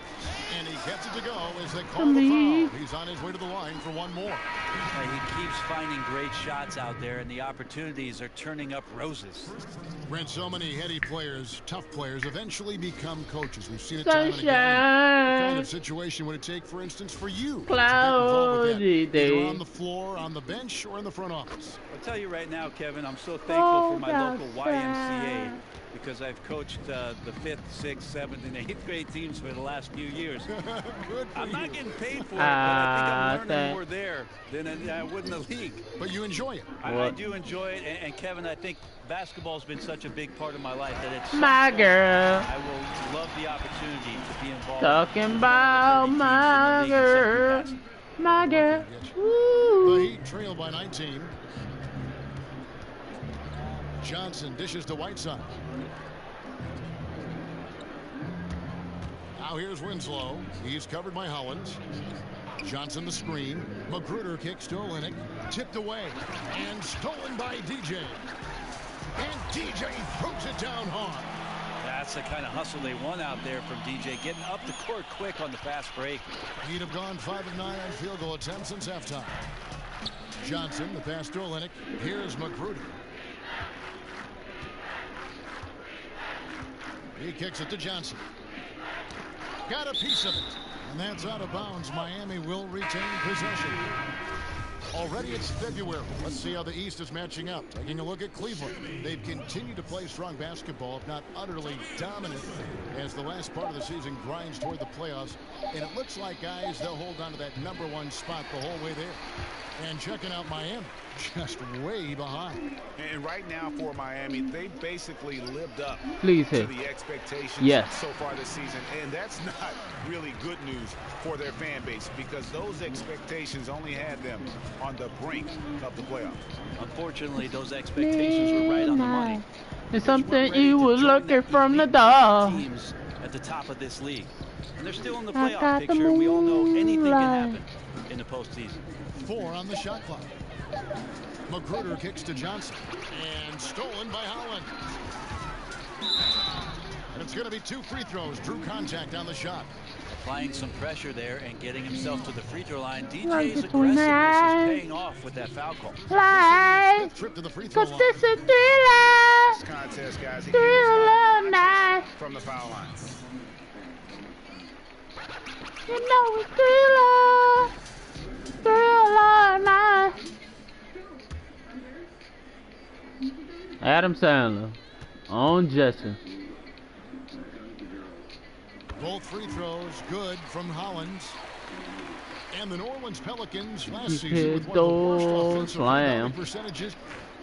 And he gets it to go as they call the foul. He's on his way to the line for one more. He keeps finding great shots out there, and the opportunities are turning up roses. Brent, so many heady players, tough players, eventually become coaches. We've seen it time and again. What kind of situation would it take, for instance, for you to get involved with that? Either on the floor, on the bench, or in the front office? I'll tell you right now, Kevin, I'm so thankful for my local YMCA because I've coached the 5th, 6th, 7th, and 8th grade teams for the last few years. I'm not getting paid for it, but I think I'm learning more there than I would in the league. But you enjoy it. I do enjoy it, and Kevin, I think basketball's been such a big part of my life that it's my girl. I will love the opportunity to be involved. Talking about my girl. My girl. The Heat trail by 19. Johnson dishes to Whiteside. Now here's Winslow. He's covered by Hollins. Johnson the screen. Magruder kicks to Olynyk. Tipped away. And stolen by DJ. And DJ throws it down hard. That's the kind of hustle they want out there from DJ. Getting up the court quick on the fast break. He'd have gone 5 of 9 on field goal attempts since halftime. Johnson, the pass to Olynyk. Here's Magruder. He kicks it to Johnson. Got a piece of it. And that's out of bounds. Miami will retain possession. Already it's February. Let's see how the East is matching up. Taking a look at Cleveland. They've continued to play strong basketball, if not utterly dominant, as the last part of the season grinds toward the playoffs. And it looks like, guys, they'll hold on to that #1 spot the whole way there. And checking out Miami, just way behind. And right now for Miami, they basically lived up to the expectations so far this season. And that's not really good news for their fan base because those expectations only had them on the brink of the playoffs. Unfortunately, those expectations were right on the money. It's something you were looking from the door. Teams at the top of this league. And they're still in the playoff picture. We all know anything can happen in the postseason. 4 on the shot clock. Magruder kicks to Johnson. And stolen by Holland. And it's going to be 2 free throws. Drew contact on the shot. Applying some pressure there and getting himself to the free throw line. DJ's aggressiveness is paying off with that foul call. Trip to the free throw line. This contest, guys, he from the foul line. You know it's thriller. Adam Sandler on Justin. Both free throws good from Hollins. And the New Orleans Pelicans last season with one of the worst offensive percentages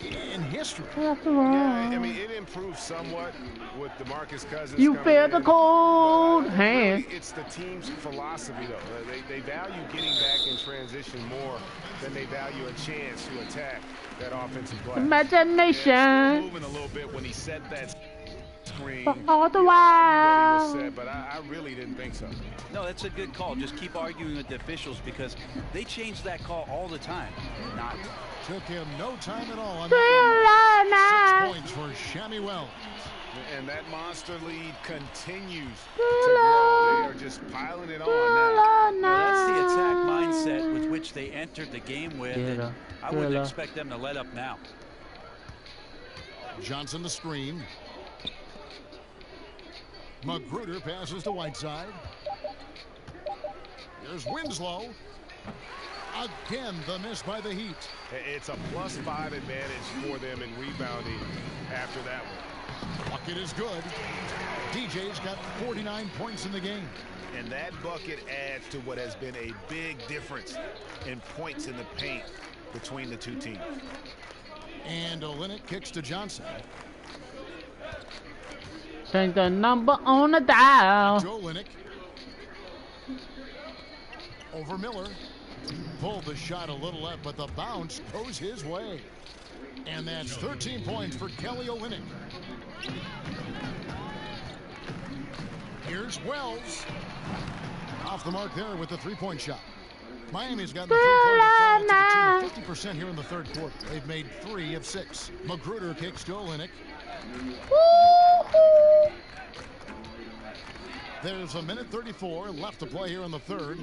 in history. Yeah, I mean, it improved somewhat with DeMarcus Cousins. You feel the cold hand. Really, it's the team's philosophy, though. They value getting back in transition more than they value a chance to attack that offensive play. Imagination. Yeah, moving a little bit when he set that screen. All the while. Set, but I really didn't think so. No, that's a good call. Just keep arguing with the officials because they change that call all the time. Not. Took him no time at all on that 6 points for Shammy Wells. And that monster lead continues to grow. They are just piling it on now. Well, that's the attack mindset with which they entered the game with. And I wouldn't expect them to let up now. Johnson the screen. Magruder passes to Whiteside. There's Winslow. Again, the miss by the Heat. It's a +5 advantage for them in rebounding after that one. Bucket is good. DJ's got 49 points in the game. And that bucket adds to what has been a big difference in points in the paint between the two teams. And Olynyk kicks to Johnson. Change the number on the dial. Joe Linnick. Over Miller. Pulled the shot a little left, but the bounce goes his way. And that's 13 points for Kelly Olynyk. Here's Wells. Off the mark there with the three-point shot. Miami's got the three-point to the tune of 50% here in the third quarter. They've made 3 of 6. Magruder kicks to Olynyk. There's a minute 34 left to play here in the third.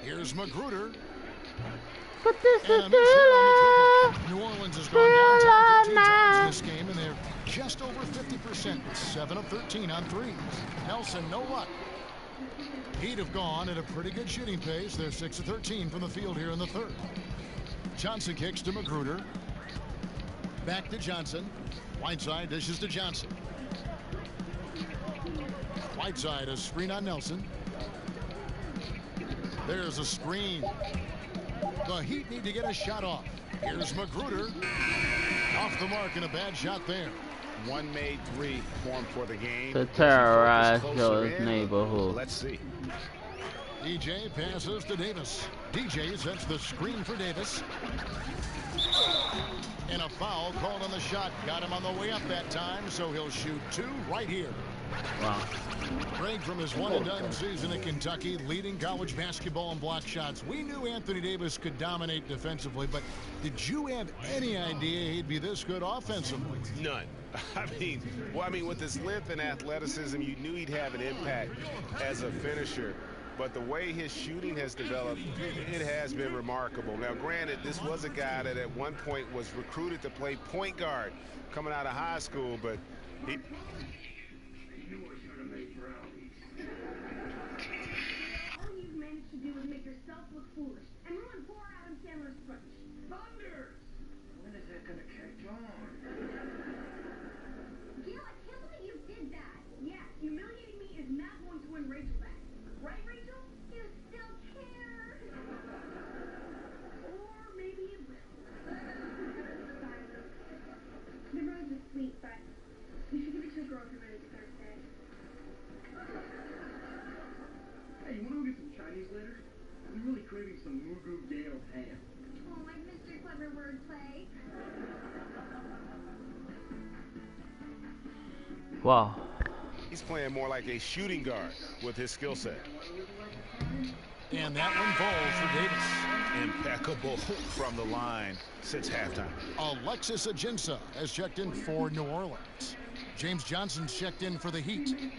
Here's Magruder. But this is And a miss here on the triple. New Orleans has gone downtown 13 times in this game, and they're just over 50%, 7 of 13 on threes. Nelson, no luck. He'd have gone at a pretty good shooting pace. They're 6 of 13 from the field here in the third. Johnson kicks to Magruder. Back to Johnson. Whiteside dishes to Johnson. Whiteside, a screen on Nelson. There's a screen. The Heat need to get a shot off. Here's Magruder. Off the mark and a bad shot there. One made 3 formed for the game. to terrorize those neighborhoods. Let's see. DJ passes to Davis. DJ sets the screen for Davis. And a foul called on the shot. Got him on the way up that time, so he'll shoot 2 right here. Wow. Break from his one-and-done season at Kentucky, leading college basketball in block shots. We knew Anthony Davis could dominate defensively, but did you have any idea he'd be this good offensively? None. I mean, with his length and athleticism, you knew he'd have an impact as a finisher. But the way his shooting has developed, it has been remarkable. Now, granted, this was a guy that at one point was recruited to play point guard coming out of high school, but he... All you've managed to do is make yourself look foolish and ruin poor Adam Sandler's punch. Thunder! When is that gonna catch on? Gil, I can't believe you did that. Yeah, humiliating me is not going to win Rachel back. Right, Rachel? You still care. Or maybe it will. The rose is sweet, but you should give it to a girl who really deserves it. Hey, you wanna go get some Chinese later? I'm really craving some Mugu Gale ham. Oh, I missed your clever wordplay. Wow. He's playing more like a shooting guard with his skill set. And that one falls for Davis. Impeccable from the line since halftime. Alexis Ajinça has checked in for New Orleans. James Johnson's checked in for the Heat. And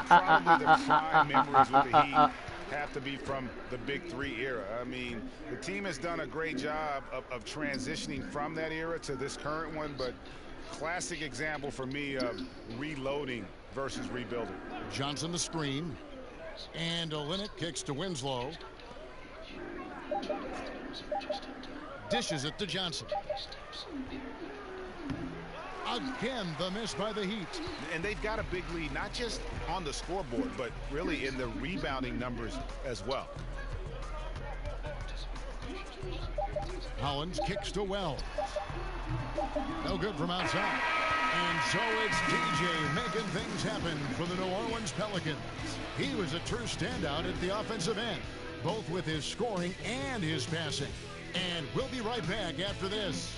probably the prime members with the Heat have to be from the Big 3 era. I mean, the team has done a great job of transitioning from that era to this current one, but classic example for me of reloading versus rebuilding. Johnson the screen. And Olynyk kicks to Winslow. Dishes it to Johnson. Again, the miss by the Heat. And they've got a big lead, not just on the scoreboard, but really in the rebounding numbers as well. Hollins kicks to Wells. No good from outside. And so it's DJ making things happen for the New Orleans Pelicans. He was a true standout at the offensive end, both with his scoring and his passing. And we'll be right back after this.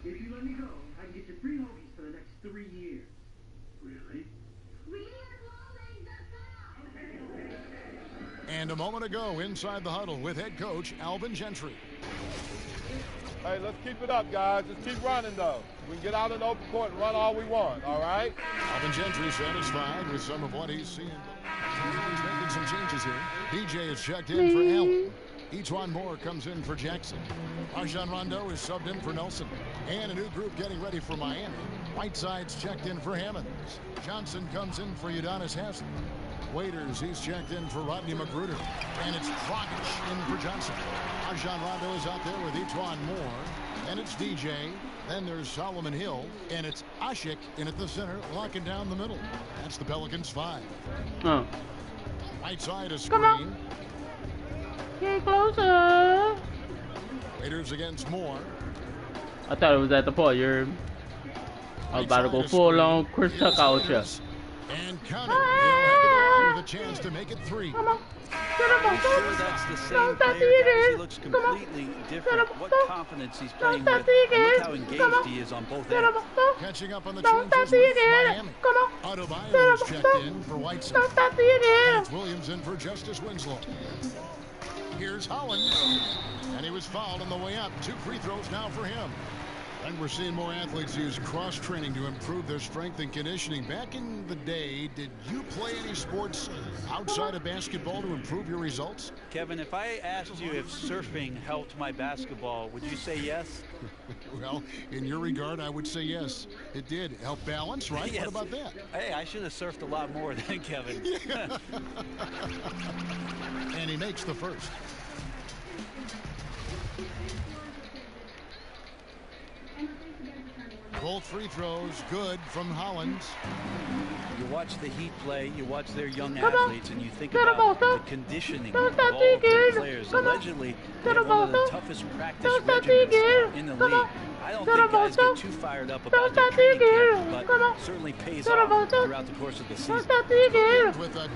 If you let me go, I can get you free hoagies for the next 3 years. Really? And a moment ago, inside the huddle with head coach Alvin Gentry. Hey, let's keep it up, guys. Just keep running, though. We can get out in the open court and run all we want, all right? Alvin Gentry satisfied with some of what he's seeing. He's making some changes here. DJ is checked in for Allen. Etuan Moore comes in for Jackson. Rajon Rondo is subbed in for Nelson. And a new group getting ready for Miami. Whiteside's checked in for Hammonds. Johnson comes in for Udonis Haslem. Waiters, he's checked in for Rodney Magruder. And it's Dragic in for Johnson. Rajon Rondo is out there with Etuan Moore. And it's DJ. Then there's Solomon Hill. And it's Ashik in at the center, locking down the middle. That's the Pelicans 5. Right side a screen. Come on. Get closer. Waiters against Moore. I thought it was at the point. I was about to go full on Chris Tucker out here. And count it. He'll have the ball with a chance to make it 3. Are you sure that's the same player, guys? He looks completely different. What confidence he's playing with. And look how engaged he is on both ends. Catching up on the changes with Miami. Adebayo is checked in for Whiteside. And it's Williams in for Justice Winslow. Here's Holland. And he was fouled on the way up. 2 free throws now for him. And we're seeing more athletes use cross-training to improve their strength and conditioning. Back in the day, did you play any sports outside of basketball to improve your results? Kevin, if I asked you if surfing helped my basketball, would you say yes? Well, in your regard, I would say yes. It did help balance, right? Yes. What about that? Hey, I should have surfed a lot more than Kevin. And he makes the first. Both free throws good from Hollins. You watch the Heat play, you watch their young athletes, and you think about the conditioning of all of their players. Allegedly, they have one of the toughest practice regimens in the league. I don't think guys get too fired up about their training camp, but it certainly pays off throughout the course of the season. With a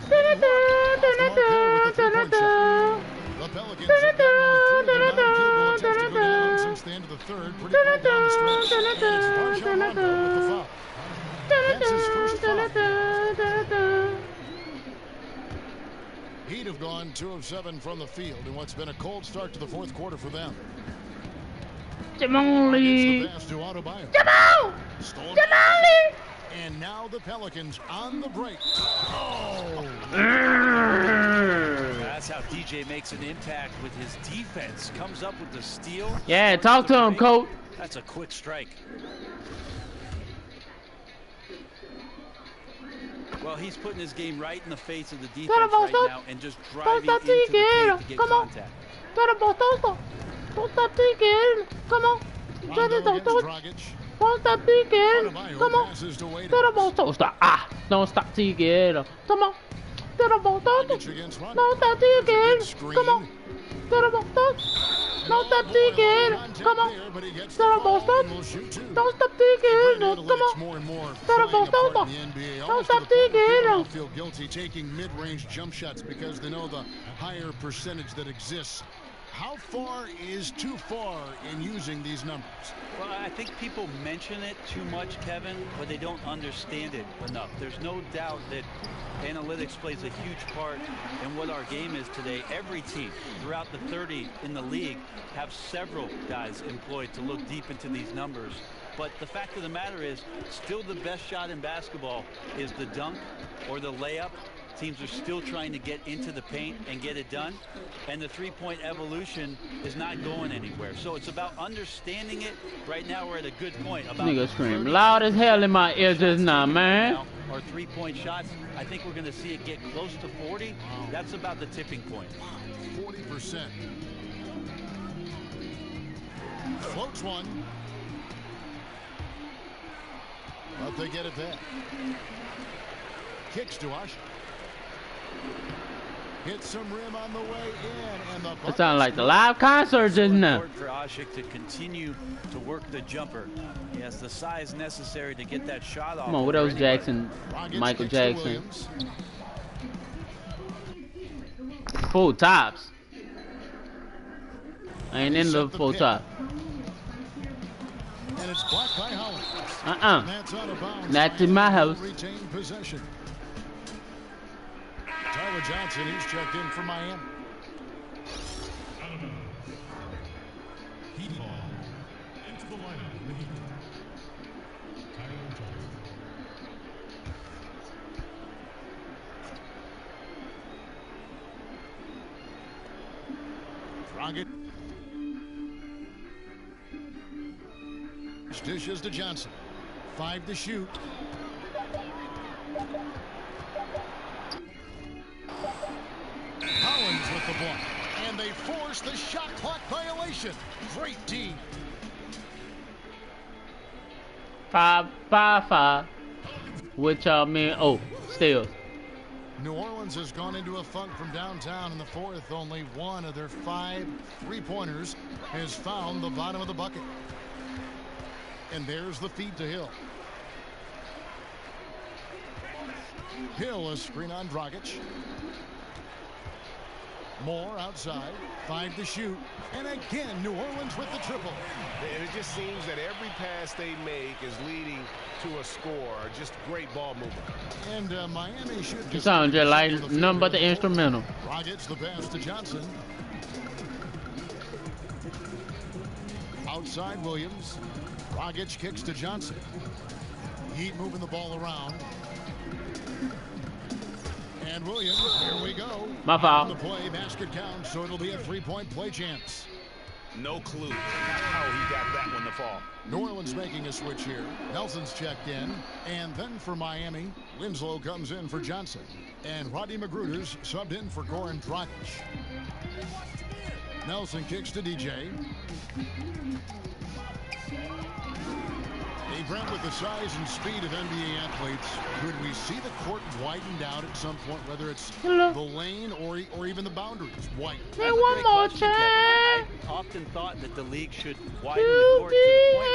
the Pelicans have gotten only 3 of their 9 field goal attempts to go down since the end of the third. Pretty well down the stretch. And it's Rajon Rondo with the foul. That's his first foul. Heat have gone 2 of 7 from the field in what's been a cold start to the fourth quarter for them. Jamali. Gets the pass to Adebayo. Jamal. Jamali. And now the Pelicans on the break. Oh. That's how DJ makes an impact with his defense. Comes up with the steal. Yeah, talk to him, coach. That's a quick strike. Well, he's putting his game right in the face of the defense right now and just driving into the paint to get contact. Don't stop thinking. Come on. Don't stop thinking. Come on. Don't stop. Don't stop thinking. Come on. Don't stop thinking. Come on. Don't stop thinking. Come on. Don't stop thinking. Come on. Don't stop thinking. Feel guilty taking mid-range jump shots because they know the higher percentage that exists. How far is too far in using these numbers? Well, I think people mention it too much, Kevin, but they don't understand it enough. There's no doubt that analytics plays a huge part in what our game is today. Every team throughout the 30 in the league have several guys employed to look deep into these numbers. But the fact of the matter is, still the best shot in basketball is the dunk or the layup. Teams are still trying to get into the paint and get it done. And the three-point evolution is not going anywhere. So it's about understanding it. Right now we're at a good point. Nigga scream loud as hell in my ear just now, man. Our three-point shots, I think we're going to see it get close to 40. That's about the tipping point. 40%. Floats one. But they get it there. Kicks to Usher. Hits some rim on the way in, and the it sounds like the live concert just now. For Ashik to continue to work the jumper. He has the size necessary to get that shot off. Come on, what else, Jackson? Michael Jackson. Full tops. I ain't in the full top. And it's blocked by Holland. That's out of bounds. Not in my house. Retain possession. Tyler Johnson, he's checked in for Miami. Heat ball. Into the lineup in the Heat. Tyler Johnson. Dragic. Dishes to Johnson. 5 to shoot. the block. And they force the shot clock violation. Great D. 5-5-5. Which y'all mean? Oh, steals. New Orleans has gone into a funk from downtown in the fourth. Only one of their 5 3-pointers has found the bottom of the bucket. And there's the feed to Hill. Hill, a screen on Dragic. Moore outside, 5 to shoot, and again New Orleans with the triple. And it just seems that every pass they make is leading to a score. Just great ball movement. And Miami should just sound just like nothing but the instrumental. Dragic the pass to Johnson. Outside Williams. Dragic kicks to Johnson. Heat moving the ball around. And Williams, here we go. My foul. The play, basket count, so it'll be a 3-point play chance. No clue how he got that one to fall. New Orleans making a switch here. Nelson's checked in. And then for Miami, Winslow comes in for Johnson. And Rodney Magruder's subbed in for Goran Dragic. Nelson kicks to DJ. Hey, Brent, with the size and speed of NBA athletes, could we see the court widened out at some point, whether it's the lane or even the boundaries widened? Hey, one more time. I often thought that the league should widen the court to the point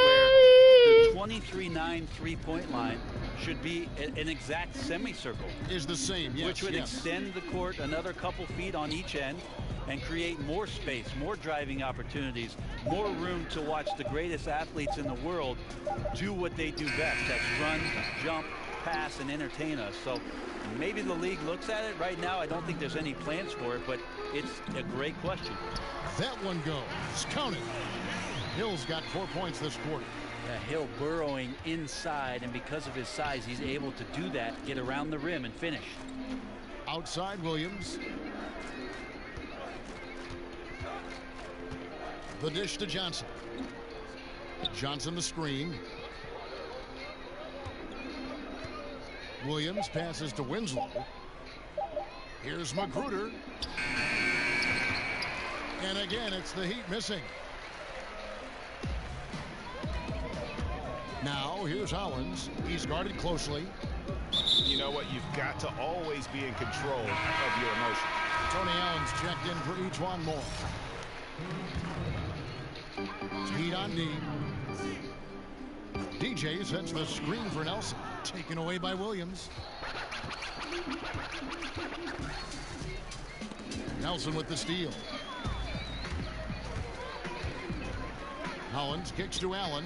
where the 23-9 3-point line should be an exact semicircle. Is the same, yes. Which would extend the court another couple feet on each end and create more space, more driving opportunities, more room to watch the greatest athletes in the world do what they do best. That's run, jump, pass, and entertain us. So maybe the league looks at it. Right now, I don't think there's any plans for it, but it's a great question. That one goes. Count it. Hill's got 4 points this quarter. Yeah, Hill burrowing inside, and because of his size, he's able to do that, get around the rim and finish. Outside Williams. The dish to Johnson. Johnson the screen. Williams passes to Winslow. Here's Magruder. And again, it's the Heat missing. Now, here's Hollins. He's guarded closely. You know what? You've got to always be in control of your emotions. Tony Allen's checked in for each one more. Heat on D. DJ sets the screen for Nelson. Taken away by Williams. Nelson with the steal. Hollins kicks to Allen.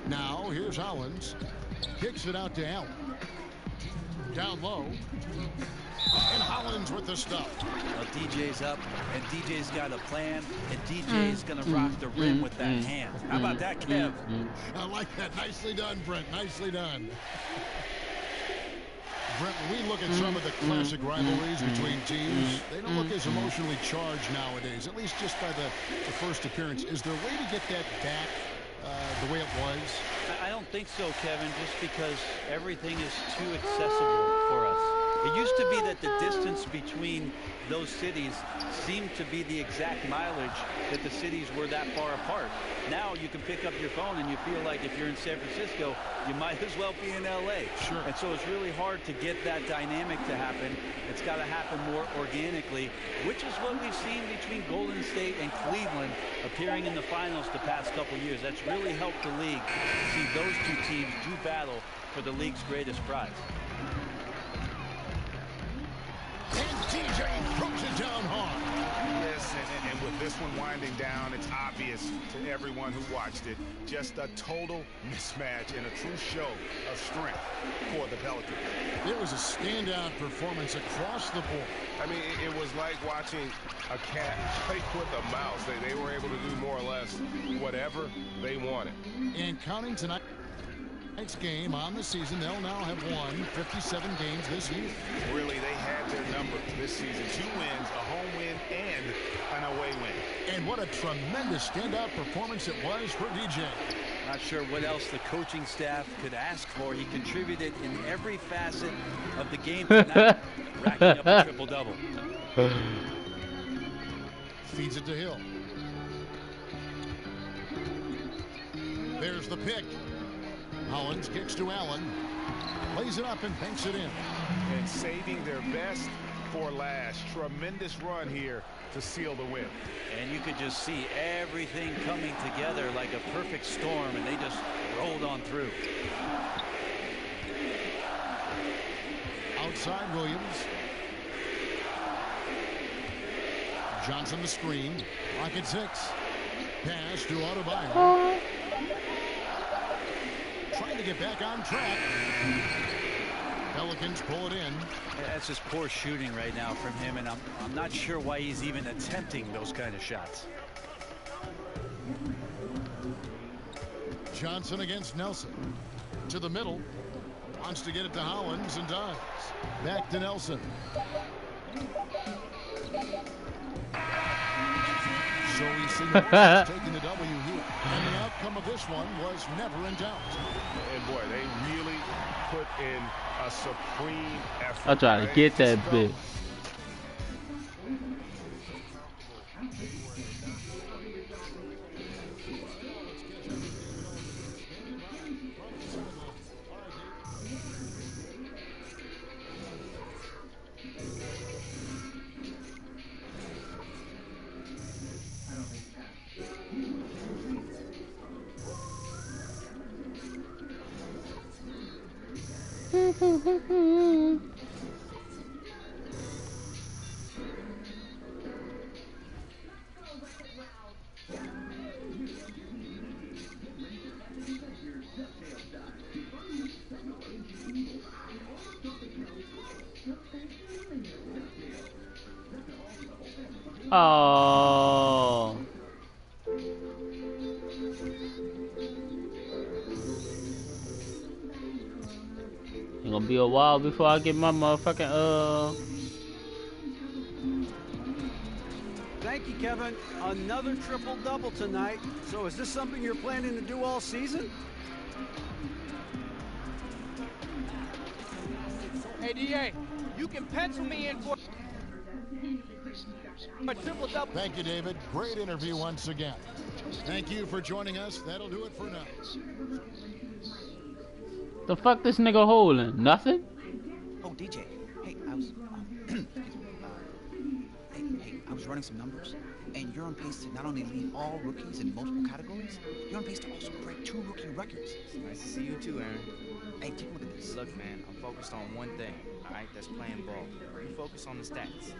Now here's Hollins. Kicks it out to Allen. Down low. And Hollins with the stuff. Well, DJ's up, and DJ's got a plan, and DJ's going to rock the rim with that hand. How about that, Kev? I like that. Nicely done, Brent. Nicely done. Brent, when we look at some of the classic rivalries between teams, they don't look as emotionally charged nowadays, at least just by the first appearance. Is there a way to get that back the way it was? I don't think so, Kevin, just because everything is too accessible for us. It used to be that the distance between those cities seemed to be the exact mileage that the cities were that far apart. Now you can pick up your phone and you feel like if you're in San Francisco, you might as well be in LA. Sure. And so it's really hard to get that dynamic to happen. It's got to happen more organically, which is what we've seen between Golden State and Cleveland appearing in the finals the past couple years. That's really helped the league to see those two teams do battle for the league's greatest prize. And DJ throws it down hard. Yes, and with this one winding down, it's obvious to everyone who watched it, just a total mismatch and a true show of strength for the Pelicans. It was a standout performance across the board. I mean, it was like watching a cat play with a mouse. They were able to do more or less whatever they wanted. And counting tonight's game on the season, they'll now have won 57 games this year. Really, they had their number this season. 2 wins, a home win, and an away win. And what a tremendous standout performance it was for DJ. not sure what else the coaching staff could ask for. He contributed in every facet of the game tonight, racking up a triple-double. Feeds it to Hill. There's the pick. Hollins kicks to Allen. Plays it up and banks it in. And saving their best for last. Tremendous run here to seal the win. And you could just see everything coming together like a perfect storm, and they just rolled on through. Outside Williams. Johnson the screen. Rocket 6. Pass to Adebayo. Trying to get back on track. Pelicans pull it in. That's just poor shooting right now from him, and I'm not sure why he's even attempting those kind of shots. Johnson against Nelson. To the middle. Wants to get it to Hollins and does. Back to Nelson. So we see Morris taking the W here. And the outcome of this one was never in doubt. And boy, they really put in a supreme effort. I'll try to get that bit. Oh. It's gonna be a while before I get my motherfucking Thank you, Kevin. Another triple-double tonight. So is this something you're planning to do all season? Hey, DA, you can pencil me in for a triple-double. Thank you, David. Great interview once again. Thank you for joining us. That'll do it for now. The fuck this nigga holding? Nothing? Oh, DJ. Hey, I was running some numbers, and you're on pace to not only lead all rookies in multiple categories, you're on pace to also break 2 rookie records. Nice to see you too, Aaron. Hey, take a look at this. Look, man, I'm focused on one thing, all right? That's playing ball. You focus on the stats.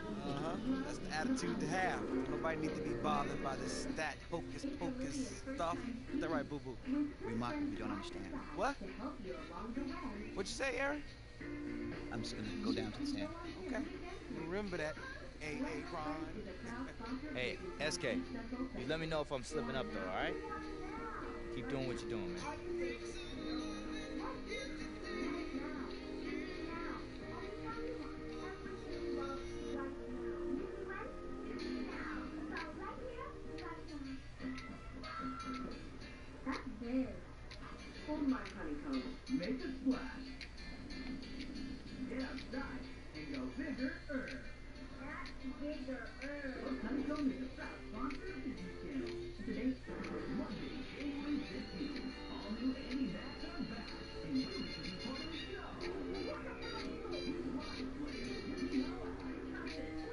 That's the attitude to have. Nobody needs to be bothered by this stat hocus pocus stuff. Is that right, boo-boo? We mock it, we don't understand. What? What'd you say, Aaron? I'm just gonna go down to the stand. Okay. Remember that. Hey, Ron. Hey, SK, you let me know if I'm slipping up, though, all right? Keep doing what you're doing, man. Hold my honeycomb. Make a splash. Get outside and go bigger. Bigger. Honeycomb is a proud sponsor of Disney Channel. Today's special Monday, January 15th. All new Annie Max are back, and you should be part of the show. You live players, you know how to cut it. We got questions,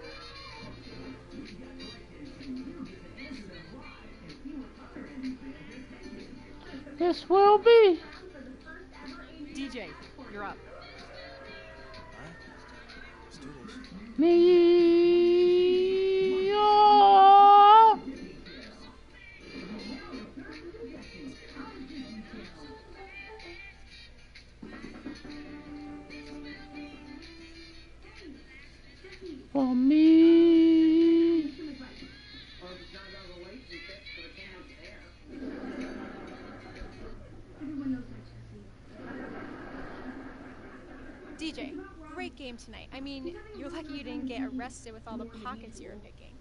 and you get to answer them live and see what other Annie fans are thinking. This will be. DJ, you're up. Alright, let's do this. Me. Oh. For me. DJ, great game tonight. I mean, you're lucky you didn't get arrested with all the pockets you were picking.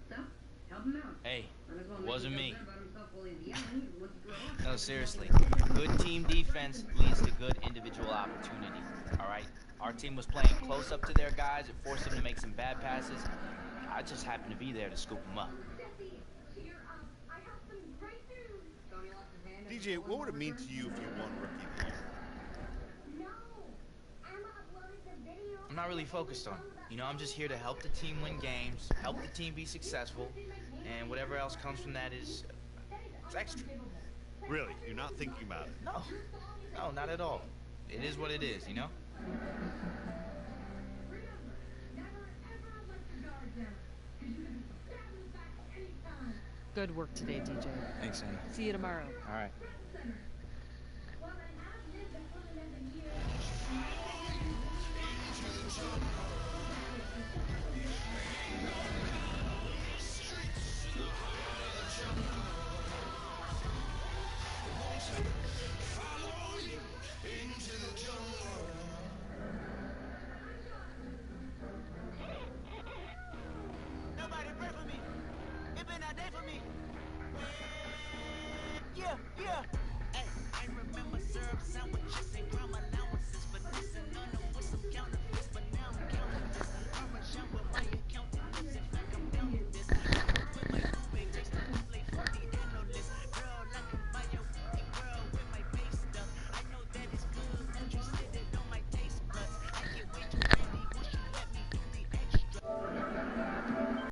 Hey, wasn't me. No, seriously. Good team defense leads to good individual opportunity. All right? Our team was playing close up to their guys. It forced them to make some bad passes. I just happened to be there to scoop them up. DJ, what would it mean to you if you won Rookie of the Year? I'm not really focused on it. You know, I'm just here to help the team win games, help the team be successful, and whatever else comes from that is it's extra. Really? You're not thinking about it? No. No, not at all. It is what it is, you know? Good work today, DJ. Thanks, Annie. See you tomorrow. All right. Nobody pray for me. It been a day for me. Yeah, yeah. Hey, I remember syrup sandwich.